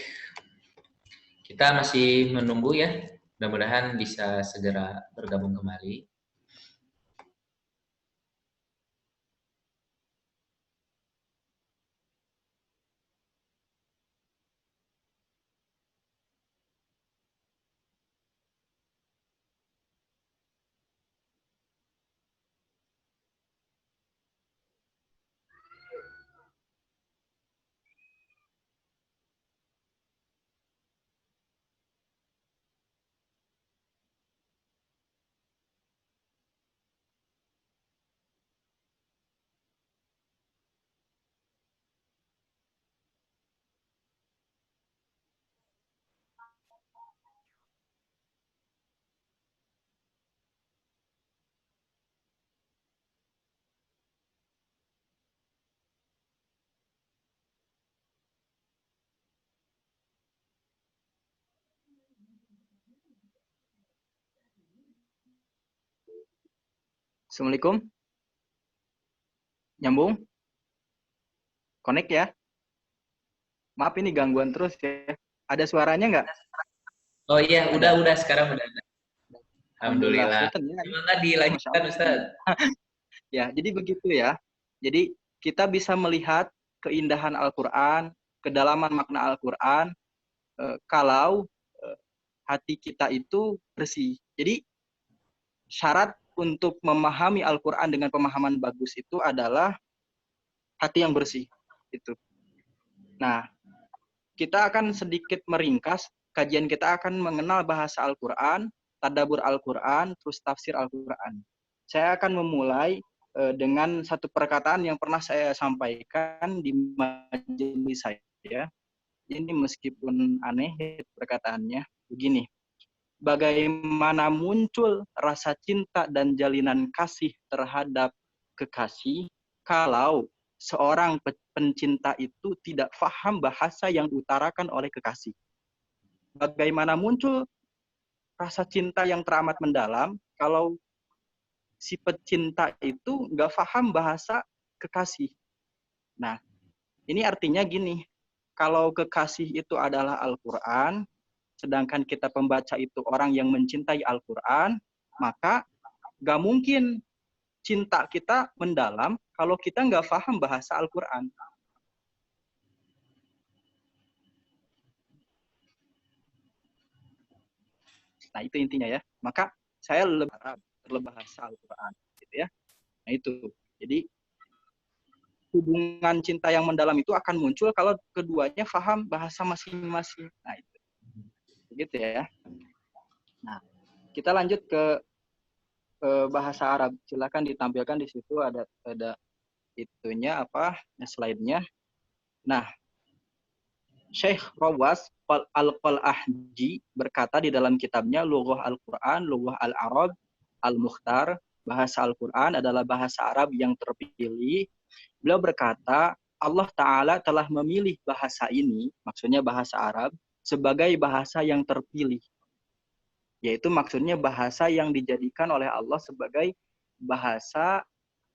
kita masih menunggu ya. Mudah-mudahan bisa segera bergabung kembali. Assalamualaikum. Nyambung? Connect ya? Maaf ini gangguan terus ya. Ada suaranya nggak? Oh iya, udah sekarang udah ada. Alhamdulillah. Alhamdulillah. Gimana dilanjutkan Ustaz? Ya, jadi begitu ya. Jadi kita bisa melihat keindahan Al-Quran, kedalaman makna Al-Quran, kalau hati kita itu bersih. Jadi syarat untuk memahami Al-Quran dengan pemahaman bagus itu adalah hati yang bersih. Itu. Nah, kita akan sedikit meringkas, kajian kita akan mengenal bahasa Al-Quran, tadabbur Al-Quran, terus tafsir Al-Quran. Saya akan memulai dengan satu perkataan yang pernah saya sampaikan di majelis saya. Ini meskipun aneh perkataannya, begini. Bagaimana muncul rasa cinta dan jalinan kasih terhadap kekasih kalau seorang pencinta itu tidak paham bahasa yang diutarakan oleh kekasih? Bagaimana muncul rasa cinta yang teramat mendalam kalau si pecinta itu nggak paham bahasa kekasih? Nah, ini artinya gini, kalau kekasih itu adalah Al-Quran, sedangkan kita pembaca itu orang yang mencintai Al-Quran, maka nggak mungkin cinta kita mendalam kalau kita nggak paham bahasa Al-Quran. Nah, itu intinya ya. Maka saya lebih bahasa Al-Quran, gitu ya. Nah, itu. Jadi hubungan cinta yang mendalam itu akan muncul kalau keduanya paham bahasa masing-masing. Nah, itu. Begitu ya. Nah, kita lanjut ke bahasa Arab. Silakan ditampilkan di situ ada itunya apa? Slide-nya. Nah, Syekh Rawas Al-Qalahji berkata di dalam kitabnya Lughah Al-Quran, Lughah Al-Arab, Al-Mukhtar, bahasa Al-Quran adalah bahasa Arab yang terpilih. Beliau berkata, Allah Ta'ala telah memilih bahasa ini, maksudnya bahasa Arab, sebagai bahasa yang terpilih. Yaitu maksudnya bahasa yang dijadikan oleh Allah sebagai bahasa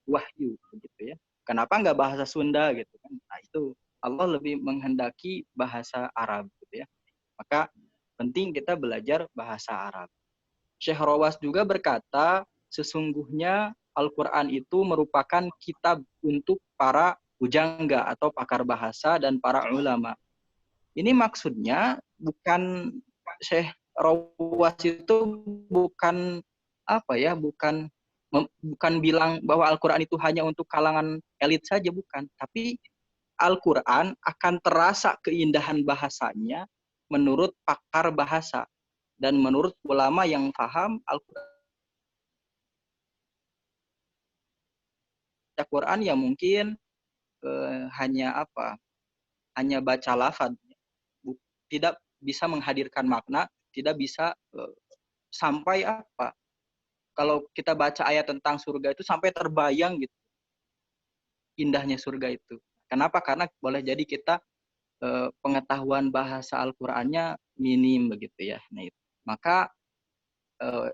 wahyu. Begitu ya. Kenapa nggak bahasa Sunda gitu kan? Nah, itu Allah lebih menghendaki bahasa Arab gitu ya. Maka penting kita belajar bahasa Arab. Syekh Rawas juga berkata, sesungguhnya Al-Quran itu merupakan kitab untuk para bujangga atau pakar bahasa dan para ulama. Ini maksudnya bukan Syekh Rawas itu bukan apa ya, bukan bilang bahwa Al-Quran itu hanya untuk kalangan elit saja, bukan. Tapi Al-Quran akan terasa keindahan bahasanya menurut pakar bahasa. Dan menurut ulama yang paham Al-Quran yang mungkin hanya baca lafaz. Tidak bisa menghadirkan makna, tidak bisa sampai apa. Kalau kita baca ayat tentang surga itu sampai terbayang gitu. Indahnya surga itu. Kenapa? Karena boleh jadi kita pengetahuan bahasa Al-Qur'annya minim begitu ya. Nah, itu. Maka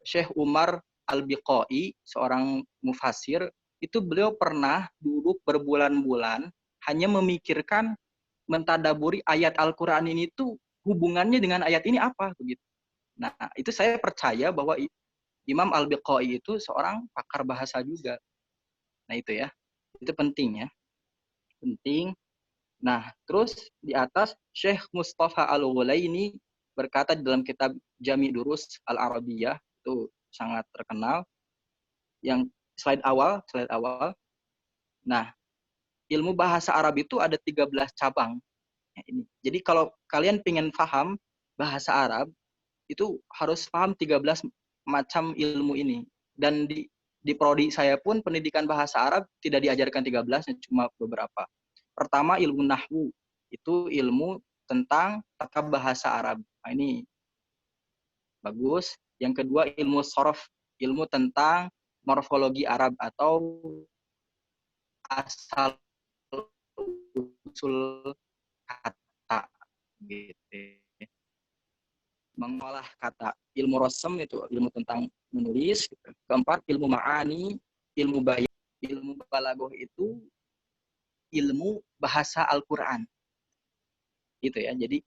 Syekh Umar Al-Biqai, seorang mufasir, itu beliau pernah duduk berbulan-bulan hanya memikirkan mentadaburi ayat Al-Qur'an ini tuh hubungannya dengan ayat ini apa begitu. Nah, itu saya percaya bahwa Imam Al-Biqai itu seorang pakar bahasa juga. Nah, itu ya. Itu penting ya. Penting. Nah, terus di atas Syekh Mustafa Al-Ghulaini berkata di dalam kitab Jami' Durus Al-Arabiyah, itu sangat terkenal. Yang slide awal. Nah, ilmu bahasa Arab itu ada 13 cabang. Ya, ini. Jadi kalau kalian pengen paham bahasa Arab, itu harus paham 13 macam ilmu ini. Dan di prodi saya pun pendidikan bahasa Arab tidak diajarkan 13, cuma beberapa. Pertama ilmu nahwu, itu ilmu tentang tata bahasa Arab. Nah, ini bagus. Yang kedua ilmu sorof, ilmu tentang morfologi Arab atau asal usul kata gitu. Mengolah kata. Ilmu rosem itu ilmu tentang menulis. Keempat ilmu ma'ani, ilmu bayan, ilmu balaghah itu ilmu bahasa Al-Quran. Gitu ya. Jadi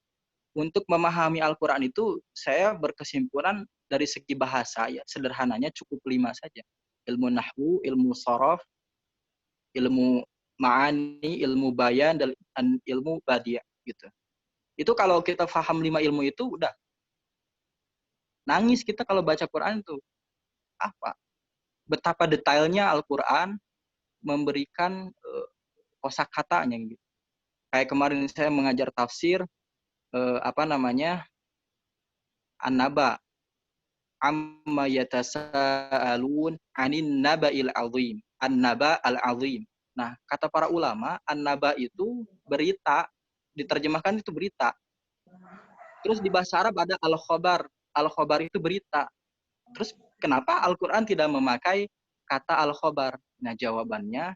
untuk memahami Al-Quran itu saya berkesimpulan dari segi bahasa ya sederhananya cukup 5 saja. Ilmu nahwu, ilmu sorof, ilmu ma'ani, ilmu bayan, dan ilmu badiah gitu. Itu kalau kita paham 5 ilmu itu udah nangis kita kalau baca Quran itu apa? Betapa detailnya Al-Quran memberikan kosakatanya gitu. Kayak kemarin saya mengajar tafsir An-Naba, amma yatasaalun anin naba'il azim. An-Naba al-azim. Nah, kata para ulama, An-Naba itu berita, diterjemahkan itu berita. Terus di bahasa Arab ada al-khobar. Al-khobar itu berita. Terus kenapa Al-Quran tidak memakai kata al-khobar? Nah, jawabannya,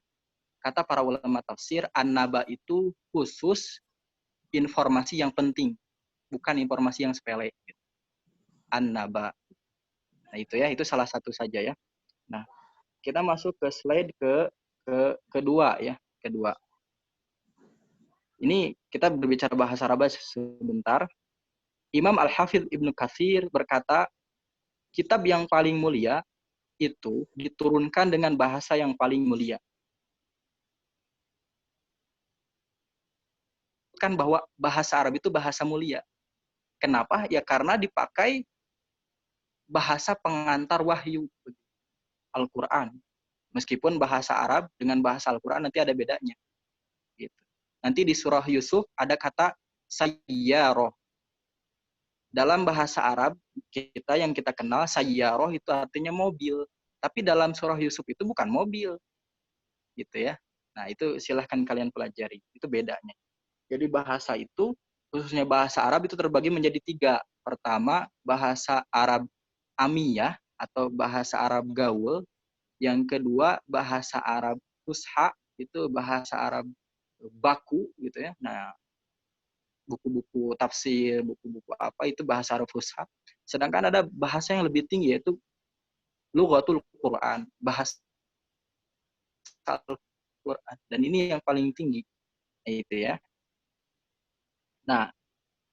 kata para ulama tafsir, An-Naba itu khusus informasi yang penting, bukan informasi yang sepele. An-Naba. Nah, itu ya, itu salah satu saja ya. Nah, kita masuk ke slide kedua ya, kedua. Ini kita berbicara bahasa Arab sebentar. Imam Al-Hafidh Ibnu Katsir berkata, kitab yang paling mulia itu diturunkan dengan bahasa yang paling mulia. Kan bahwa bahasa Arab itu bahasa mulia. Kenapa? Ya karena dipakai bahasa pengantar wahyu Al-Quran. Meskipun bahasa Arab dengan bahasa Al-Quran nanti ada bedanya. Gitu. Nanti di surah Yusuf ada kata sayyarah. Dalam bahasa Arab kita yang kita kenal sayyarah itu artinya mobil. Tapi dalam surah Yusuf itu bukan mobil. Gitu ya. Nah itu silahkan kalian pelajari. Itu bedanya. Jadi bahasa itu, khususnya bahasa Arab itu terbagi menjadi 3. Pertama, bahasa Arab Amiyah atau bahasa Arab gaul. Yang kedua, bahasa Arab Fusha, itu bahasa Arab baku gitu ya. Nah, buku-buku tafsir, buku-buku apa itu bahasa Arab Fusha. Sedangkan ada bahasa yang lebih tinggi yaitu Lughatul Quran, bahasa Al-Quran. Dan ini yang paling tinggi. Itu ya. Nah,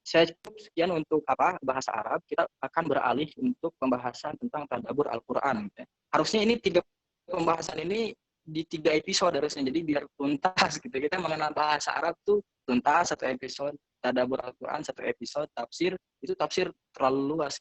saya cukup sekian untuk bahasa Arab. Kita akan beralih untuk pembahasan tentang tadabbur Al-Quran. Harusnya ini 3 pembahasan ini di 3 episode harusnya. Jadi biar tuntas gitu. Kita mengenal bahasa Arab tuh tuntas 1 episode, tadabbur Al-Quran 1 episode, tafsir itu tafsir terlalu luas.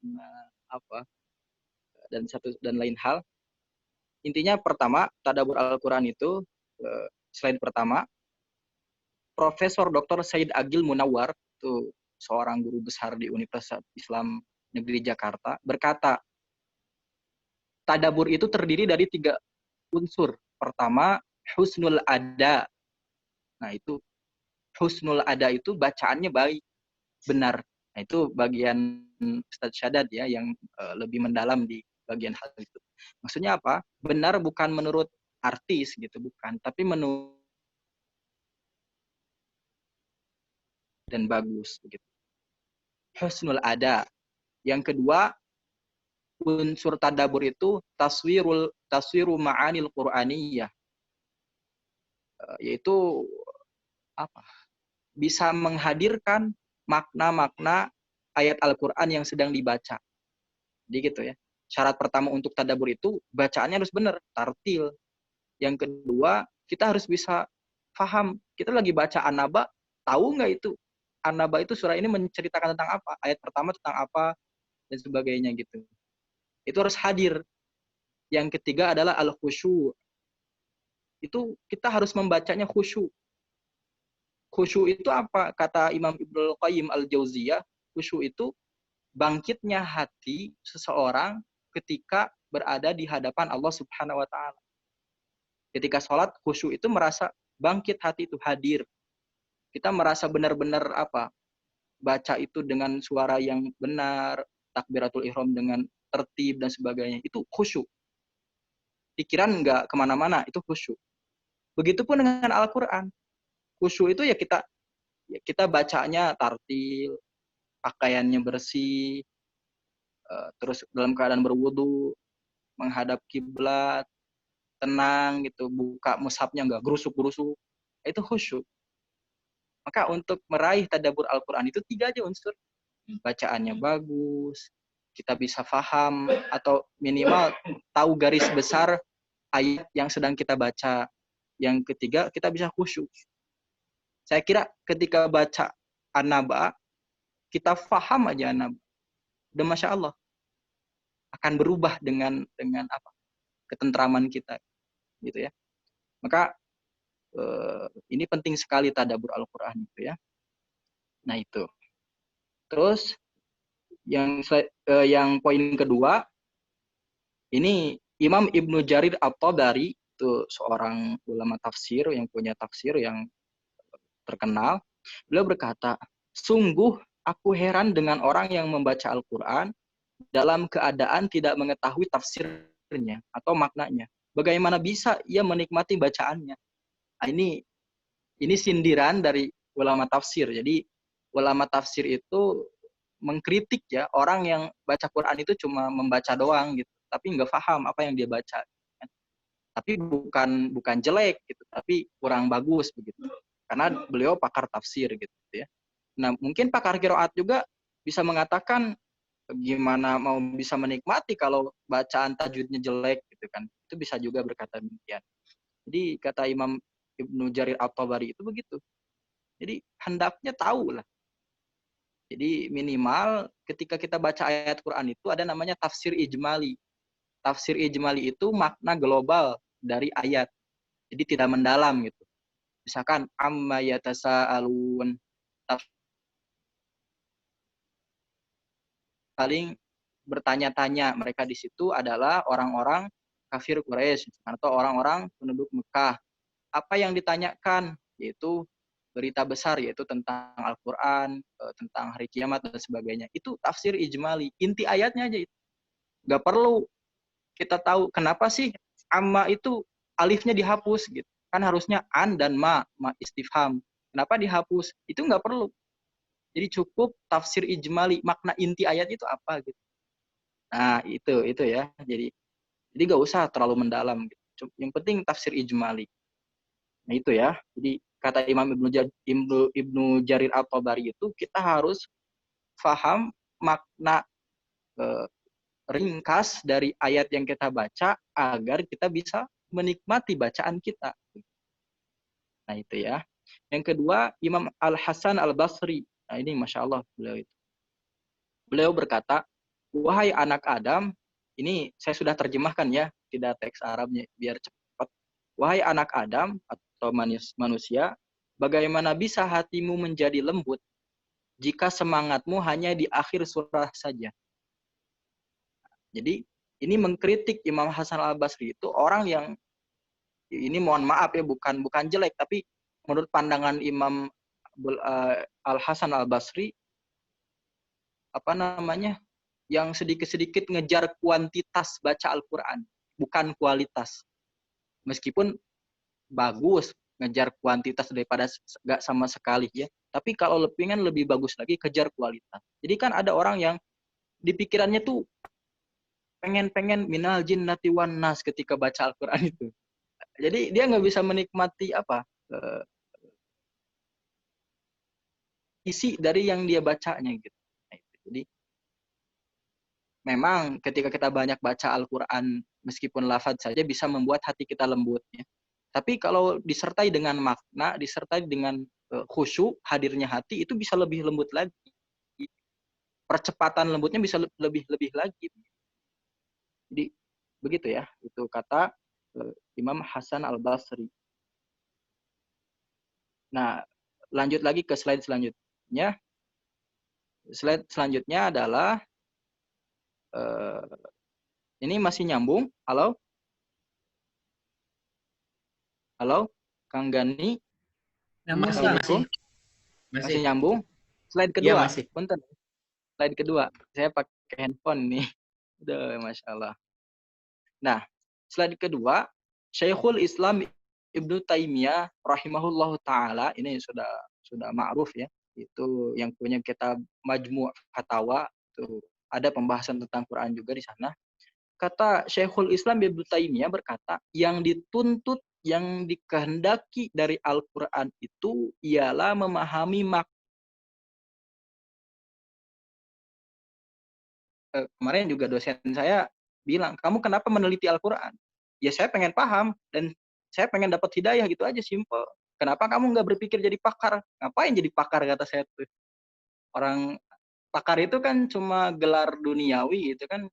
Nah, dan lain hal. Intinya pertama, tadabbur Al-Quran itu slide pertama, Profesor Dr. Said Agil Munawar, itu seorang guru besar di Universitas Islam Negeri Jakarta, berkata, tadabbur itu terdiri dari 3 unsur. Pertama, husnul ada. Nah, itu husnul ada itu bacaannya baik, benar. Nah, itu bagian Ustadz Syadad ya yang lebih mendalam di bagian hal itu. Maksudnya apa? Benar bukan menurut artis gitu, bukan, tapi menurut dan bagus begitu. Husnul ada. Yang kedua, unsur tadabbur itu taswiru ma'anil Qur'aniyah. Yaitu apa? Bisa menghadirkan makna-makna ayat Al-Qur'an yang sedang dibaca. Jadi gitu ya. Syarat pertama untuk tadabbur itu bacaannya harus benar, tartil. Yang kedua, kita harus bisa paham. Kita lagi baca An-Naba, tahu nggak itu An-Naba itu surah ini menceritakan tentang apa? Ayat pertama tentang apa dan sebagainya gitu. Itu harus hadir. Yang ketiga adalah al-khusyu'. Itu kita harus membacanya khusyuk. Khusyuk itu apa? Kata Imam Ibnu Qayyim Al-Jauziyah, khusyuk itu bangkitnya hati seseorang ketika berada di hadapan Allah Subhanahu wa taala. Ketika sholat, khusyuk itu merasa bangkit hati itu hadir. Kita merasa benar-benar baca itu dengan suara yang benar, takbiratul ihram dengan tertib dan sebagainya. Itu khusyuk. Pikiran nggak kemana-mana, itu khusyuk. Begitupun dengan Al-Quran. Khusyuk itu ya kita bacanya tartil, pakaiannya bersih, terus dalam keadaan berwudu, menghadap kiblat, tenang gitu, buka mushafnya nggak gerusuk-gerusuk, itu khusyuk. Maka untuk meraih tadabbur Al-Quran itu 3 aja unsur. bacaannya bagus, kita bisa paham atau minimal tahu garis besar ayat yang sedang kita baca. Yang ketiga, kita bisa khusyuk. Saya kira ketika baca An-Naba, kita paham aja An-Naba. Dan Masya Allah, akan berubah dengan apa? Ketentraman kita. Gitu ya. Maka ini penting sekali tadabbur Al-Quran itu ya. Nah itu. Terus yang poin kedua, ini Imam Ibnu Jarir At-Tabari, itu seorang ulama tafsir yang punya tafsir yang terkenal. Beliau berkata, sungguh aku heran dengan orang yang membaca Al-Quran dalam keadaan tidak mengetahui tafsirnya atau maknanya. Bagaimana bisa ia menikmati bacaannya? Nah, ini sindiran dari ulama tafsir. Jadi ulama tafsir itu mengkritik ya orang yang baca Quran itu cuma membaca doang gitu, tapi nggak paham apa yang dia baca. Tapi bukan jelek gitu, tapi kurang bagus begitu. Karena beliau pakar tafsir gitu ya. Nah, mungkin pakar qiraat juga bisa mengatakan gimana mau bisa menikmati kalau bacaan tajwidnya jelek gitu kan. Itu bisa juga berkata demikian. Jadi kata Imam Ibnu Jarir At-Tabari itu begitu. Jadi hendaknya tahu lah. Jadi minimal ketika kita baca ayat Quran itu ada namanya tafsir ijmali. Tafsir ijmali itu makna global dari ayat. Jadi tidak mendalam gitu. Misalkan amma yatasaalun, paling bertanya-tanya, mereka di situ adalah orang-orang kafir Quraisy atau orang-orang penduduk Mekah. Apa yang ditanyakan yaitu berita besar, yaitu tentang Al-Quran, tentang hari kiamat dan sebagainya. Itu tafsir ijmali, inti ayatnya aja itu. Gak perlu kita tahu kenapa sih amma itu alifnya dihapus gitu. Kan harusnya an dan ma istifham. Kenapa dihapus? Itu nggak perlu. Jadi cukup tafsir ijmali, makna inti ayat itu apa gitu. Nah, itu ya. Jadi nggak usah terlalu mendalam gitu. Yang penting tafsir ijmali. Nah, itu ya. Jadi kata Imam Ibnu Jarir At-Tabari itu kita harus paham makna ringkas dari ayat yang kita baca agar kita bisa menikmati bacaan kita. Nah itu ya. Yang kedua, Imam Al-Hasan Al-Basri. Nah ini Masya Allah beliau itu. Beliau berkata, wahai anak Adam, ini saya sudah terjemahkan ya, tidak teks Arabnya biar cepat. Wahai anak Adam atau manusia, bagaimana bisa hatimu menjadi lembut jika semangatmu hanya di akhir surah saja? Jadi ini mengkritik Imam Hasan Al-Basri itu orang yang, ini mohon maaf ya, bukan jelek, tapi menurut pandangan Imam Al-Hasan Al-Basri, apa namanya, yang sedikit-sedikit ngejar kuantitas baca Al-Quran, bukan kualitas. Meskipun bagus ngejar kuantitas daripada nggak sama sekali ya, tapi kalau pengen lebih bagus lagi kejar kualitas. Jadi kan ada orang yang di pikirannya tuh pengen minal jinnati wan nas ketika baca Al-Quran itu. Jadi dia nggak bisa menikmati apa isi dari yang dia bacanya gitu. Jadi memang ketika kita banyak baca Al-Quran meskipun lafaz saja bisa membuat hati kita lembut ya. Tapi kalau disertai dengan makna, disertai dengan khusyuk, hadirnya hati, itu bisa lebih lembut lagi. Percepatan lembutnya bisa lebih lagi. Jadi begitu ya, itu kata Imam Hasan Al-Basri. Nah, lanjut lagi ke slide selanjutnya. Slide selanjutnya adalah ini masih nyambung. Halo? Halo? Kang Gani? Masih nyambung? Slide kedua. Ya, masih. Bentar. Slide kedua. Saya pakai handphone nih. Udah, Masya Allah. Nah, slide kedua, Syekhul Islam Ibnu Taimiyah rahimahullahu taala, ini sudah ma'ruf ya. Itu yang punya kitab Majmu' Fatawa, itu ada pembahasan tentang Quran juga di sana. Kata Syekhul Islam Ibnu Taimiyah berkata, yang dituntut, yang dikehendaki dari Al-Quran itu ialah memahami kemarin juga dosen saya bilang, kamu kenapa meneliti Al-Quran? Ya saya pengen paham dan saya pengen dapat hidayah, gitu aja, simple. Kenapa kamu nggak berpikir jadi pakar? Ngapain jadi pakar, kata saya tuh. Orang pakar itu kan cuma gelar duniawi gitu kan.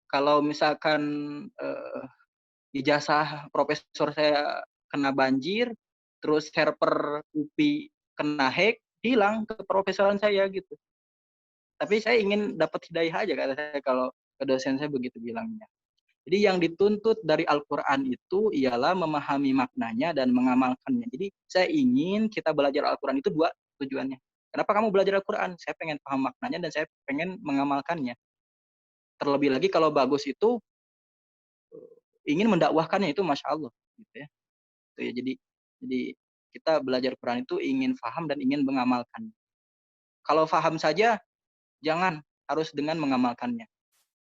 Kalau misalkan ijazah profesor saya kena banjir, terus server UPI kena hack, hilang keprofesoran saya gitu. Tapi saya ingin dapat hidayah aja, kata saya, kalau ke dosen saya begitu bilangnya. Jadi yang dituntut dari Al-Quran itu ialah memahami maknanya dan mengamalkannya. Jadi saya ingin kita belajar Al-Quran itu dua tujuannya. Kenapa kamu belajar Al-Quran? Saya pengen paham maknanya dan saya pengen mengamalkannya. Terlebih lagi kalau bagus itu ingin mendakwahkannya, itu Masya Allah. Gitu ya. Itu ya, jadi kita belajar Quran itu ingin paham dan ingin mengamalkan. Kalau paham saja, jangan, harus dengan mengamalkannya.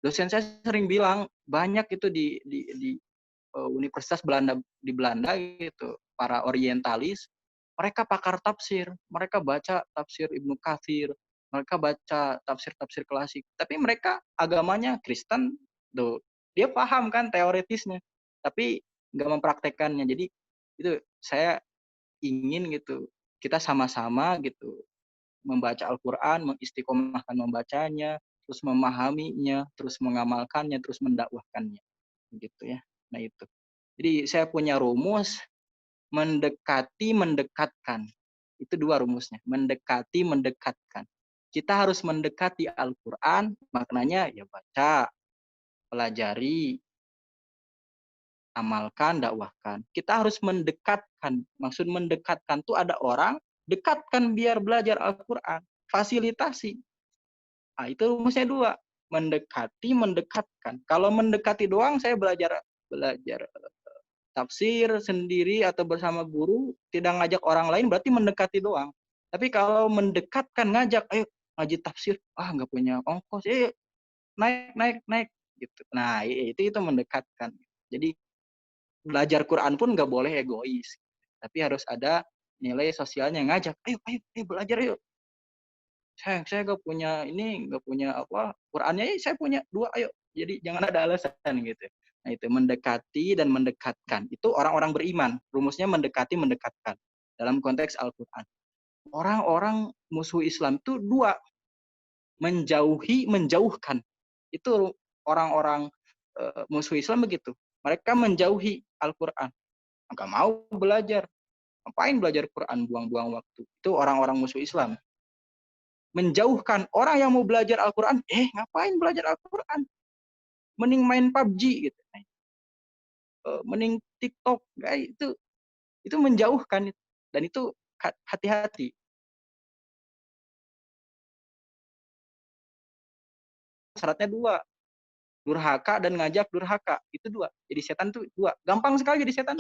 Dosen saya sering bilang, banyak itu di Universitas Belanda, di Belanda gitu, para orientalis, mereka pakar tafsir, mereka baca tafsir Ibnu Katsir, mereka baca tafsir-tafsir klasik, tapi mereka agamanya Kristen, tuh dia paham kan teoretisnya, tapi nggak mempraktekannya. Jadi itu saya ingin gitu, kita sama-sama gitu membaca Al-Quran, mengistiqomahkan membacanya, terus memahaminya, terus mengamalkannya, terus mendakwahkannya, gitu ya. Nah itu. Jadi saya punya rumus mendekati, mendekatkan. Itu dua rumusnya. Mendekati, mendekatkan. Kita harus mendekati Al-Quran, maknanya ya baca, pelajari, amalkan, dakwahkan. Kita harus mendekatkan. Maksud mendekatkan itu ada orang, dekatkan biar belajar Al-Quran. Fasilitasi. Nah, itu rumusnya dua. Mendekati, mendekatkan. Kalau mendekati doang, saya belajar tafsir sendiri atau bersama guru, tidak ngajak orang lain, berarti mendekati doang. Tapi kalau mendekatkan, ngajak, ayo ngaji tafsir, nggak punya ongkos, naik, gitu. Nah, itu mendekatkan. Jadi belajar Quran pun nggak boleh egois, tapi harus ada nilai sosialnya, ngajak, ayo belajar yuk. Saya nggak punya ini, nggak punya apa, Qurannya saya punya 2, ayo. Jadi jangan ada alasan gitu. Nah itu mendekati dan mendekatkan. Itu orang-orang beriman. Rumusnya mendekati, mendekatkan. Dalam konteks Al-Quran. Orang-orang musuh Islam itu 2. Menjauhi, menjauhkan. Itu orang-orang musuh Islam begitu. Mereka menjauhi Al-Quran. Nggak mau belajar. Ngapain belajar Quran, buang-buang waktu. Itu orang-orang musuh Islam. Menjauhkan orang yang mau belajar Al-Quran, ngapain belajar Al-Quran? Mending main PUBG gitu. Mending TikTok, itu menjauhkan, dan itu hati-hati. Syaratnya 2, durhaka dan ngajak durhaka, itu 2. Jadi setan tuh 2, gampang sekali jadi setan,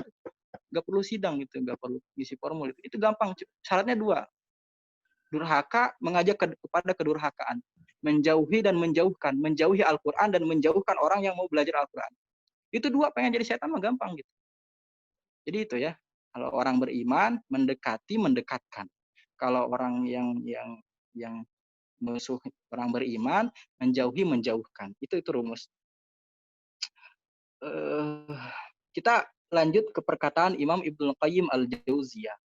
nggak perlu sidang gitu, nggak perlu ngisi formulir, itu gampang. Syaratnya 2, durhaka, mengajak kepada kedurhakaan, menjauhi dan menjauhkan, menjauhi Al-Quran dan menjauhkan orang yang mau belajar Al-Quran. Itu 2, pengen jadi setan mah gampang gitu. Jadi itu ya, kalau orang beriman mendekati, mendekatkan. Kalau orang yang musuh orang beriman menjauhi, menjauhkan. Itu rumus. Kita lanjut ke perkataan Imam Ibnul Qayyim Al-Jauziyah.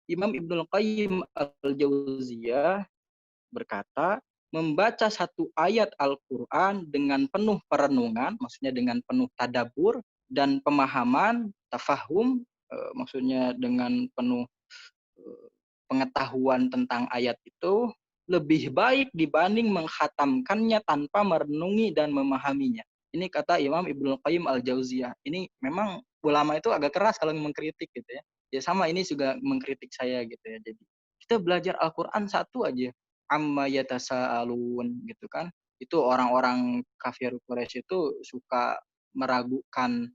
Imam Ibnul Qayyim Al-Jauziyah berkata, membaca satu ayat Al-Quran dengan penuh perenungan, maksudnya dengan penuh tadabbur dan pemahaman, tafahum, maksudnya dengan penuh pengetahuan tentang ayat itu, lebih baik dibanding menghatamkannya tanpa merenungi dan memahaminya. Ini kata Imam Ibnul Qayyim Al-Jauziyah. Ini memang ulama itu agak keras kalau mengkritik gitu ya. Ya sama, ini juga mengkritik saya gitu ya. Jadi kita belajar Al-Quran satu aja. Amma yatasa'alun gitu kan. Itu orang-orang kafir Quraisy itu suka meragukan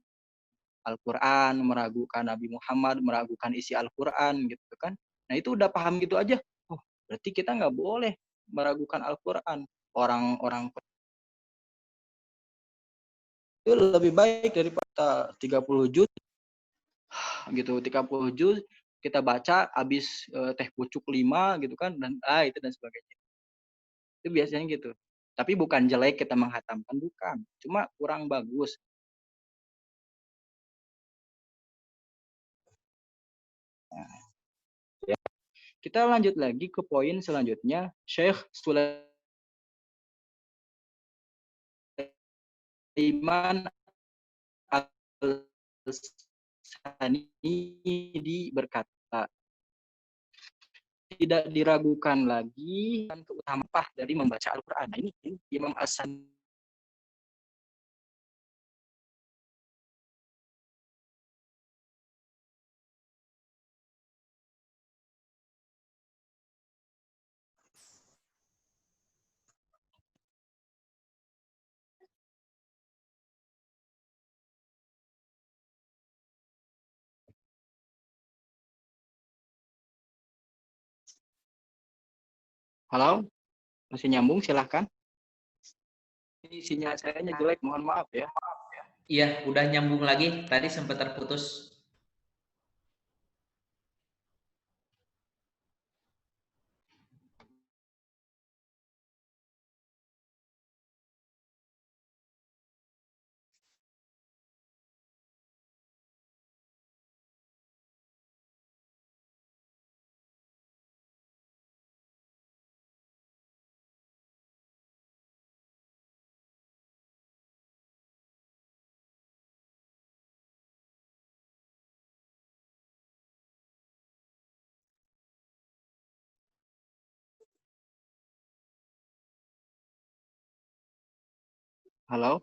Al-Quran, meragukan Nabi Muhammad, meragukan isi Al-Quran gitu kan. Nah itu udah paham gitu aja. Oh, berarti kita nggak boleh meragukan Al-Quran. Orang-orang itu lebih baik daripada 30 juz gitu, 30 juz kita baca habis teh pucuk 5 gitu kan, dan itu dan sebagainya. Itu biasanya gitu. Tapi bukan jelek kita menghatamkan, bukan. Cuma kurang bagus. Nah, ya. Kita lanjut lagi ke poin selanjutnya. Syekh Sulaiman Al-Sanidi berkata, tidak diragukan lagi keutamaan dari membaca Al-Quran. Nah, ini Imam As-Sanidi. Halo, masih nyambung, silahkan. Ini sinyal saya jelek, mohon maaf ya. Iya, udah nyambung lagi. Tadi sempat terputus. Halo.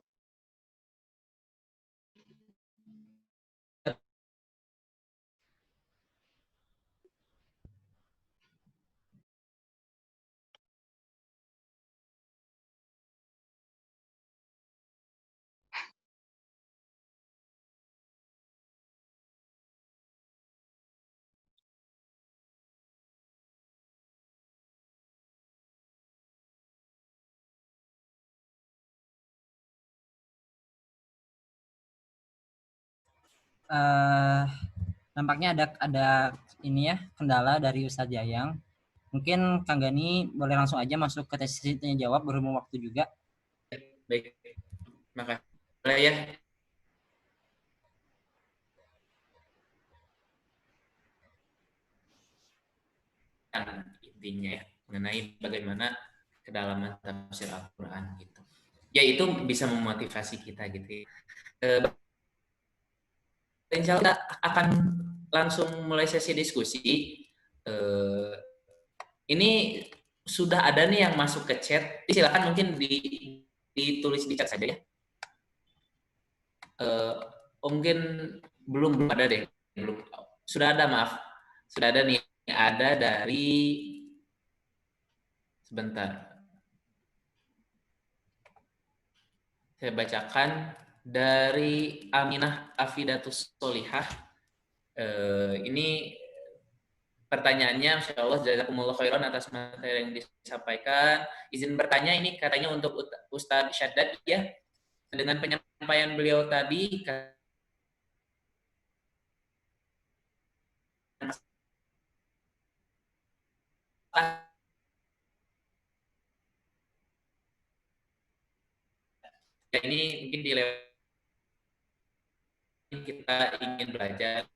Nampaknya ada ini ya kendala dari Ustadz Jayang. Mungkin Kang Gani boleh langsung aja masuk ke sesi tanya jawab berhubung waktu juga. Baik, makasih. Boleh ya. Intinya ya, mengenai bagaimana kedalaman tafsir Al-Quran gitu. Ya itu bisa memotivasi kita gitu. Insya Allah kita akan langsung mulai sesi diskusi. Ini sudah ada nih yang masuk ke chat. Silakan mungkin ditulis di chat saja ya. Mungkin belum ada deh. Belum. Sudah ada, maaf. Sudah ada nih. Ada dari sebentar. Saya bacakan dari Aminah Afidatus Solihah. Ini pertanyaannya, Masya Allah, jazakumullah khairan atas materi yang disampaikan. Izin bertanya, ini katanya untuk Ustadz Syaddad ya. Dengan penyampaian beliau tadi, ini mungkin di level kita ingin belajar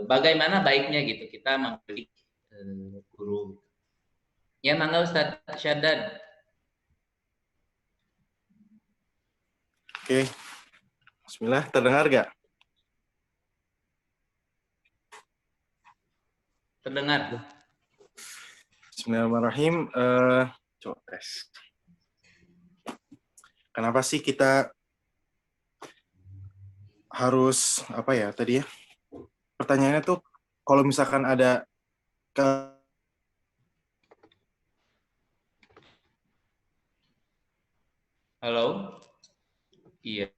bagaimana baiknya gitu kita memilih guru. Ya, mangga Ustadz Syaddad. Oke. Bismillah, terdengar gak? Terdengar. Bismillahirrahmanirrahim. Coba tes. Kenapa sih kita harus apa ya tadi ya? Pertanyaannya tuh kalau misalkan ada Halo? Iya,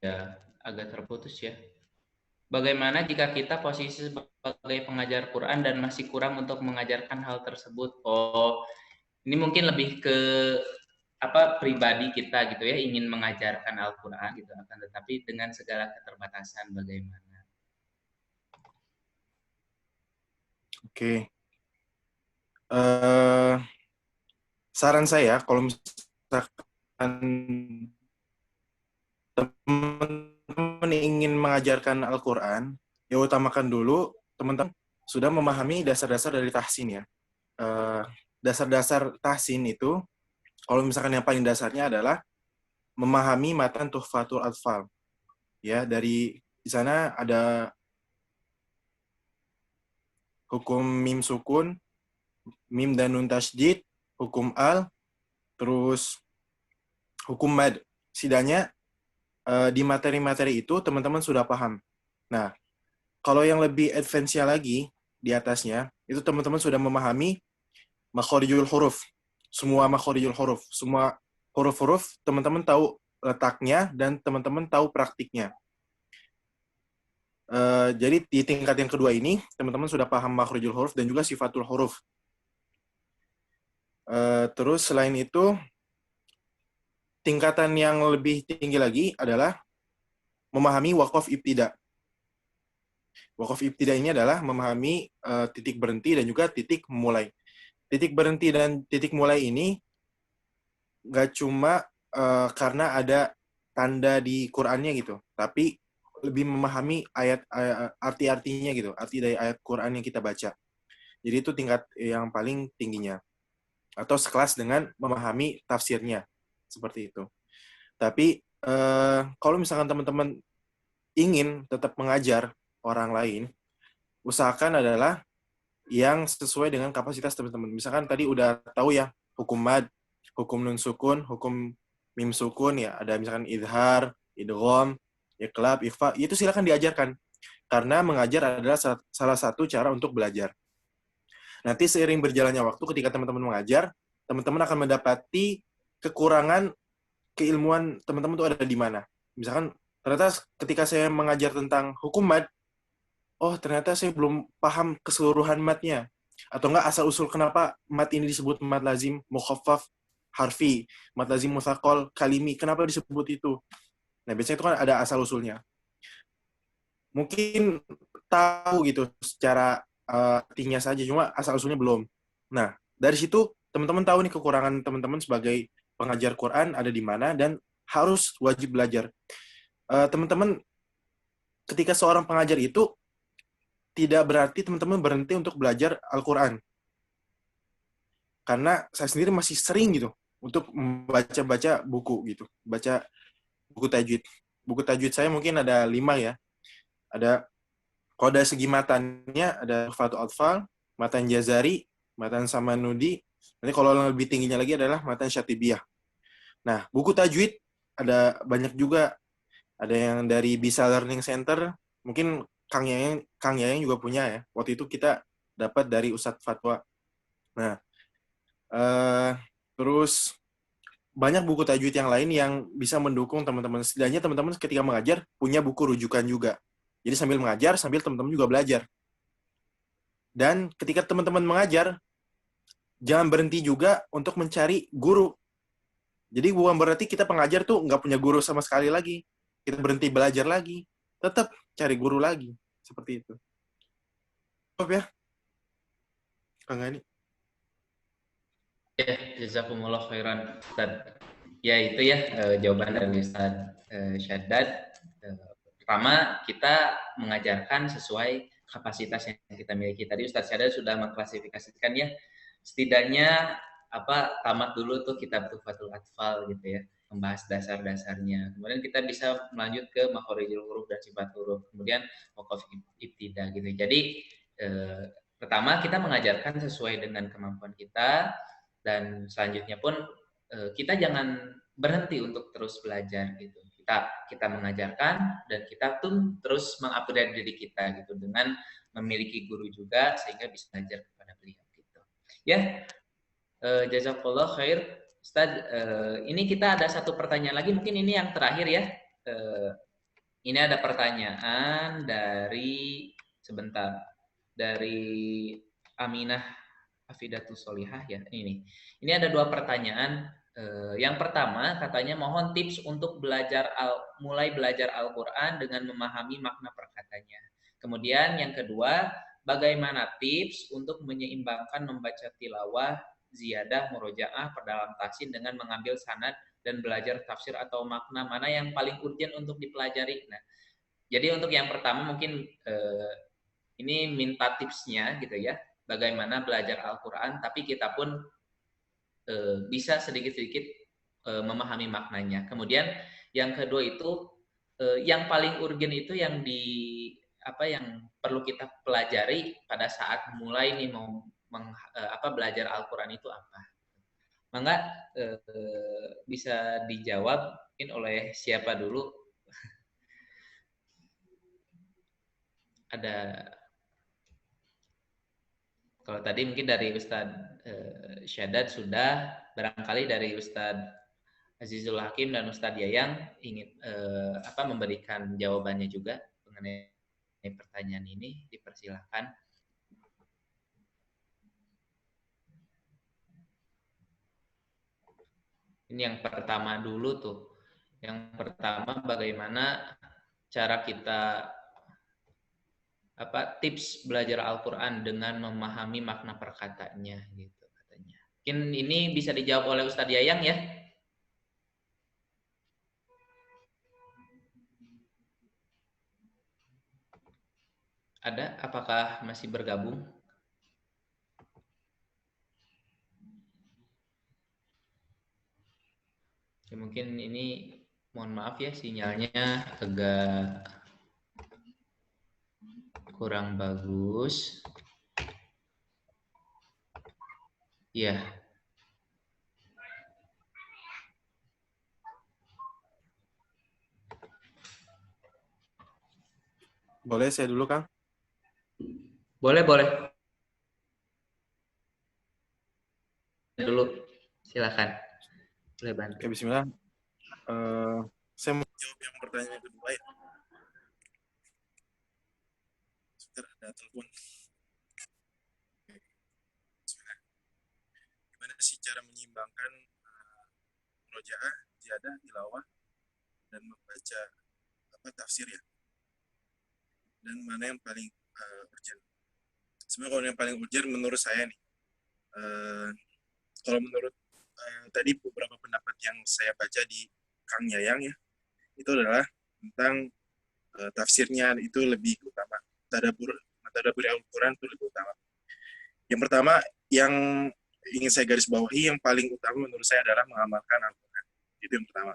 agak terputus ya. Bagaimana jika kita posisi sebagai pengajar Quran dan masih kurang untuk mengajarkan hal tersebut? Oh, ini mungkin lebih ke pribadi kita gitu ya, ingin mengajarkan Al-Qur'an gitu, akan tetapi dengan segala keterbatasan bagaimana. Oke. Saran saya kalau misalkan teman-teman ingin mengajarkan Al-Quran, ya utamakan dulu teman-teman sudah memahami dasar-dasar dari tahsin ya. Dasar-dasar tahsin itu, kalau misalkan yang paling dasarnya adalah memahami matan Tuhfatul Atfal. Ya, di sana ada hukum mim sukun, mim dan nun tasydid, hukum al, terus hukum mad. Setidaknya di materi-materi itu teman-teman sudah paham. Nah, kalau yang lebih advance-nya lagi di atasnya, itu teman-teman sudah memahami makhorijul huruf. Semua makhorijul huruf, semua huruf-huruf teman-teman tahu letaknya dan teman-teman tahu praktiknya. Jadi di tingkat yang kedua ini, teman-teman sudah paham makhorijul huruf dan juga sifatul huruf. Terus selain itu, tingkatan yang lebih tinggi lagi adalah memahami waqaf ibtida. Waqaf ibtida ini adalah memahami titik berhenti dan juga titik memulai. Titik berhenti dan titik mulai ini nggak cuma karena ada tanda di Qur'annya gitu, tapi lebih memahami arti-artinya gitu, arti dari ayat Qur'an yang kita baca. Jadi itu tingkat yang paling tingginya. Atau sekelas dengan memahami tafsirnya. Seperti itu. Tapi kalau misalkan teman-teman ingin tetap mengajar orang lain, usahakan adalah yang sesuai dengan kapasitas teman-teman. Misalkan tadi udah tahu ya, hukum mad, hukum nun sukun, hukum mim sukun, ya ada misalkan idhar, idgham, iqlab, ikhfa, itu silakan diajarkan. Karena mengajar adalah salah satu cara untuk belajar. Nanti seiring berjalannya waktu, ketika teman-teman mengajar, teman-teman akan mendapati kekurangan keilmuan teman-teman itu ada di mana. Misalkan, ternyata ketika saya mengajar tentang hukum mad, oh ternyata saya belum paham keseluruhan matnya. Atau enggak asal-usul kenapa mat ini disebut mat lazim mukhaffaf harfi, mat lazim mutsaqal kalimi, kenapa disebut itu? Nah, biasanya itu kan ada asal-usulnya. Mungkin tahu gitu secara artinya saja, cuma asal-usulnya belum. Nah, dari situ teman-teman tahu nih kekurangan teman-teman sebagai pengajar Quran ada di mana dan harus wajib belajar. Teman-teman, ketika seorang pengajar itu tidak berarti teman-teman berhenti untuk belajar Al-Quran. Karena saya sendiri masih sering gitu untuk membaca-baca buku gitu. Baca buku tajwid. Buku tajwid saya mungkin ada 5 ya. Kalau dari segi matannya, ada Fatul Atfal, matan Jazari, matan Samanudi. Nanti kalau yang lebih tingginya lagi adalah matan Syatibiyah. Nah, buku tajwid ada banyak juga. Ada yang dari Bisa Learning Center. Mungkin Kang Yayang juga punya ya. Waktu itu kita dapat dari Ustadz Fatwa. Nah, terus banyak buku tajwid yang lain yang bisa mendukung teman-teman. Setidaknya teman-teman ketika mengajar punya buku rujukan juga. Jadi sambil mengajar, sambil teman-teman juga belajar. Dan ketika teman-teman mengajar, jangan berhenti juga untuk mencari guru. Jadi bukan berarti kita pengajar tuh nggak punya guru sama sekali lagi. Kita berhenti belajar lagi. Tetap cari guru lagi. Seperti itu. Stop ya. Kang Gani. Ya, jazakumullah khairan, Ustaz. Ya, itu ya jawaban dari Ustaz Syaddad. Pertama, kita mengajarkan sesuai kapasitas yang kita miliki. Tadi Ustaz Syaddad sudah mengklasifikasikan ya, setidaknya tamat dulu tuh kitab Tuhfatul Atfal gitu ya, membahas dasar-dasarnya. Kemudian kita bisa melanjut ke makhorijul huruf dan sifat huruf. Kemudian waqaf ibtida gitu. Jadi pertama kita mengajarkan sesuai dengan kemampuan kita, dan selanjutnya pun kita jangan berhenti untuk terus belajar gitu. Kita mengajarkan dan kita tuh terus mengupgrade diri kita gitu dengan memiliki guru juga sehingga bisa belajar kepada beliau gitu. Ya, jazakallah khair Ustaz. Ini kita ada satu pertanyaan lagi, mungkin ini yang terakhir ya. Ini ada pertanyaan dari Aminah Afidatus Solihah ya. Ini ada 2 pertanyaan. Yang pertama katanya mohon tips untuk mulai belajar Al-Quran dengan memahami makna perkatanya. Kemudian yang kedua, bagaimana tips untuk menyeimbangkan membaca tilawah, ziyadah, murojaah, perdalam tahsin dengan mengambil sanad dan belajar tafsir atau makna mana yang paling urgent untuk dipelajari. Nah, jadi untuk yang pertama mungkin ini minta tipsnya gitu ya, bagaimana belajar Al-Quran, tapi kita pun bisa sedikit-sedikit memahami maknanya. Kemudian yang kedua itu yang paling urgen itu yang yang perlu kita pelajari pada saat mulai nih mau belajar Al-Quran itu apa. Mangga bisa dijawab mungkin oleh siapa dulu? Ada, kalau tadi mungkin dari Ustadz Syadat sudah, barangkali dari Ustadz Azizul Hakim dan Ustadz Yayang ingin memberikan jawabannya juga mengenai pertanyaan ini, dipersilahkan. Ini yang pertama dulu tuh. Yang pertama bagaimana cara kita tips belajar Al-Quran dengan memahami makna perkataannya gitu katanya. Mungkin ini bisa dijawab oleh Ustadz Yayang ya. Ada? Apakah masih bergabung? Ya, mungkin ini mohon maaf ya sinyalnya agak kurang bagus. Iya. Boleh saya dulu, Kang? Boleh. Dulu, silakan. Boleh bantu. Oke, bismillah. Saya mau jawab yang pertanyaan kedua ya. Sebentar, ada telepon. Gimana sih cara menyeimbangkan murojaah, ziyadah, tilawah, dan membaca tafsir ya? Dan mana yang paling urgent? Sebenarnya kalau yang paling urgent menurut saya nih, kalau menurut tadi beberapa pendapat yang saya baca di Kang Yayang ya, itu adalah tentang tafsirnya itu lebih utama. Tadabbur Al-Quran itu lebih utama. Yang pertama yang ingin saya garis bawahi, yang paling utama menurut saya adalah mengamalkan Al-Quran. Itu yang pertama.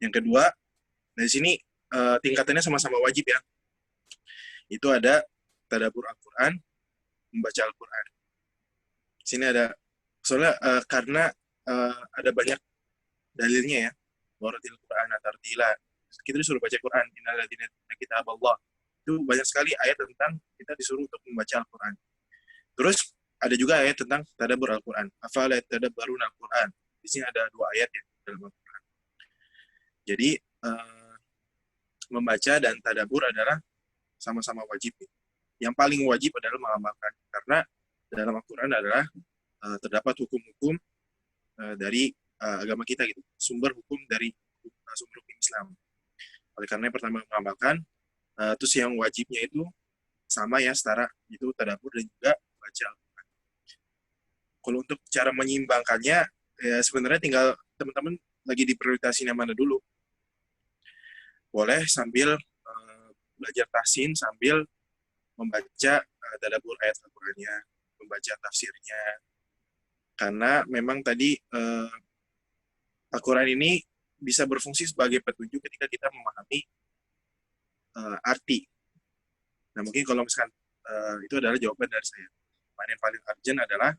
Yang kedua, dari sini tingkatannya sama-sama wajib ya. Itu ada tadabbur Al-Quran, membaca Al-Quran. Di sini ada, soalnya karena ada banyak dalilnya ya. Waratil Quran tartila. Kita disuruh baca Quran. Innalladzina kitab Allah. Itu banyak sekali ayat tentang kita disuruh untuk membaca Al-Quran. Terus ada juga ayat tentang tadabbur Al-Quran. Afala tadabbaruna Al-Quran. Di sini ada 2 ayat ya dalam Al-Quran. Jadi membaca dan tadabbur adalah sama-sama wajib. Yang paling wajib adalah mengamalkan, karena dalam Al-Quran adalah terdapat hukum-hukum dari agama kita gitu, sumber hukum dari sumber hukum Islam. Oleh karena yang pertama mengamalkan, terus yang wajibnya itu sama ya, setara itu tadabbur dan juga baca Al-Quran. Kalau untuk cara menyeimbangkannya, ya sebenarnya tinggal teman-teman lagi diprioritasin yang mana dulu. Boleh sambil belajar tahsin, sambil membaca tadabbur ayat Al-Qurannya, membaca tafsirnya. Karena memang tadi Al-Quran ini bisa berfungsi sebagai petunjuk ketika kita memahami arti. Nah mungkin kalau misalkan itu adalah jawaban dari saya. Yang paling urgent adalah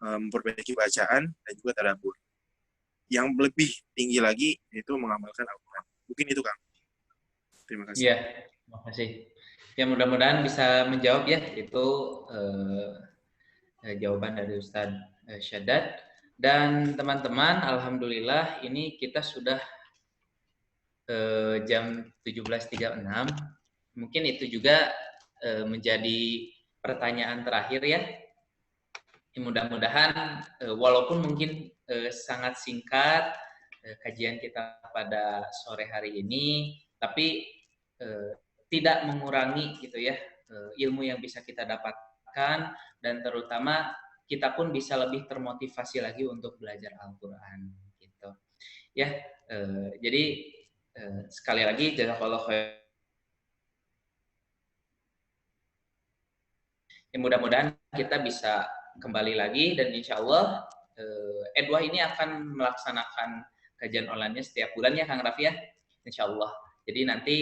memperbaiki bacaan dan juga tadabbur. Yang lebih tinggi lagi itu mengamalkan Al-Quran. Mungkin itu, Kang. Terima kasih. Iya, terima kasih. Ya mudah-mudahan bisa menjawab ya, itu jawaban dari Ustadz Syadat. Dan teman-teman, alhamdulillah ini kita sudah jam 17.36. Mungkin itu juga menjadi pertanyaan terakhir ya. Mudah-mudahan walaupun mungkin sangat singkat kajian kita pada sore hari ini, tapi tidak mengurangi gitu ya ilmu yang bisa kita dapatkan, dan terutama kita pun bisa lebih termotivasi lagi untuk belajar Al-Quran gitu ya. Jadi sekali lagi jazakallahu khair. Mudah-mudahan kita bisa kembali lagi, dan insya Allah Edwah ini akan melaksanakan kajian online-nya setiap bulannya Kang Raffi ya, insya Allah. Jadi nanti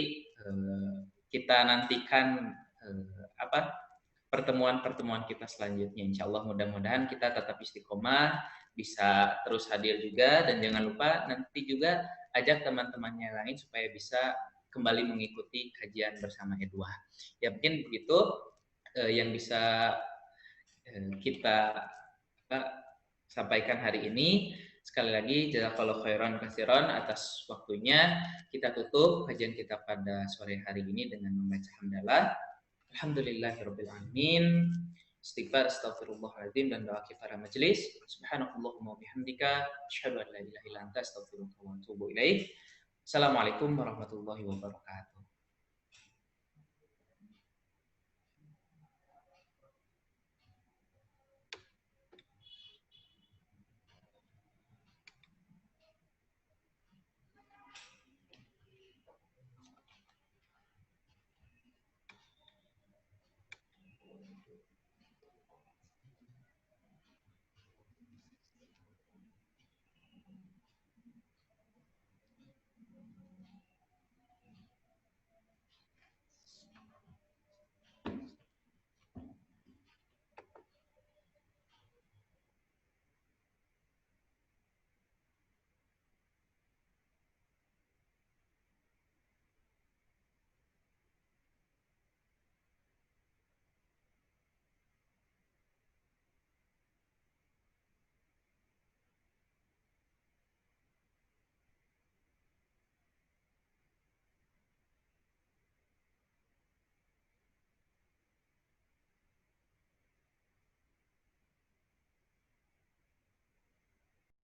kita nantikan pertemuan-pertemuan kita selanjutnya, insya Allah. Mudah-mudahan kita tetap istiqomah, bisa terus hadir juga, dan jangan lupa nanti juga ajak teman-temannya lain supaya bisa kembali mengikuti kajian bersama Edwah. Ya mungkin begitu yang bisa kita sampaikan hari ini. Sekali lagi jazakallahu khairan katsiran atas waktunya. Kita tutup kajian kita pada sore hari ini dengan membaca hamdalah. Alhamdulillahirabbil alamin. Istighfar, astaghfirullahaladzim, dan doa kifaraah majelis. Subhanakallahumma bihamdika asyhadu an la ilaha illa anta astaghfiruka wa atubu ilaik. Assalamualaikum warahmatullahi wabarakatuh.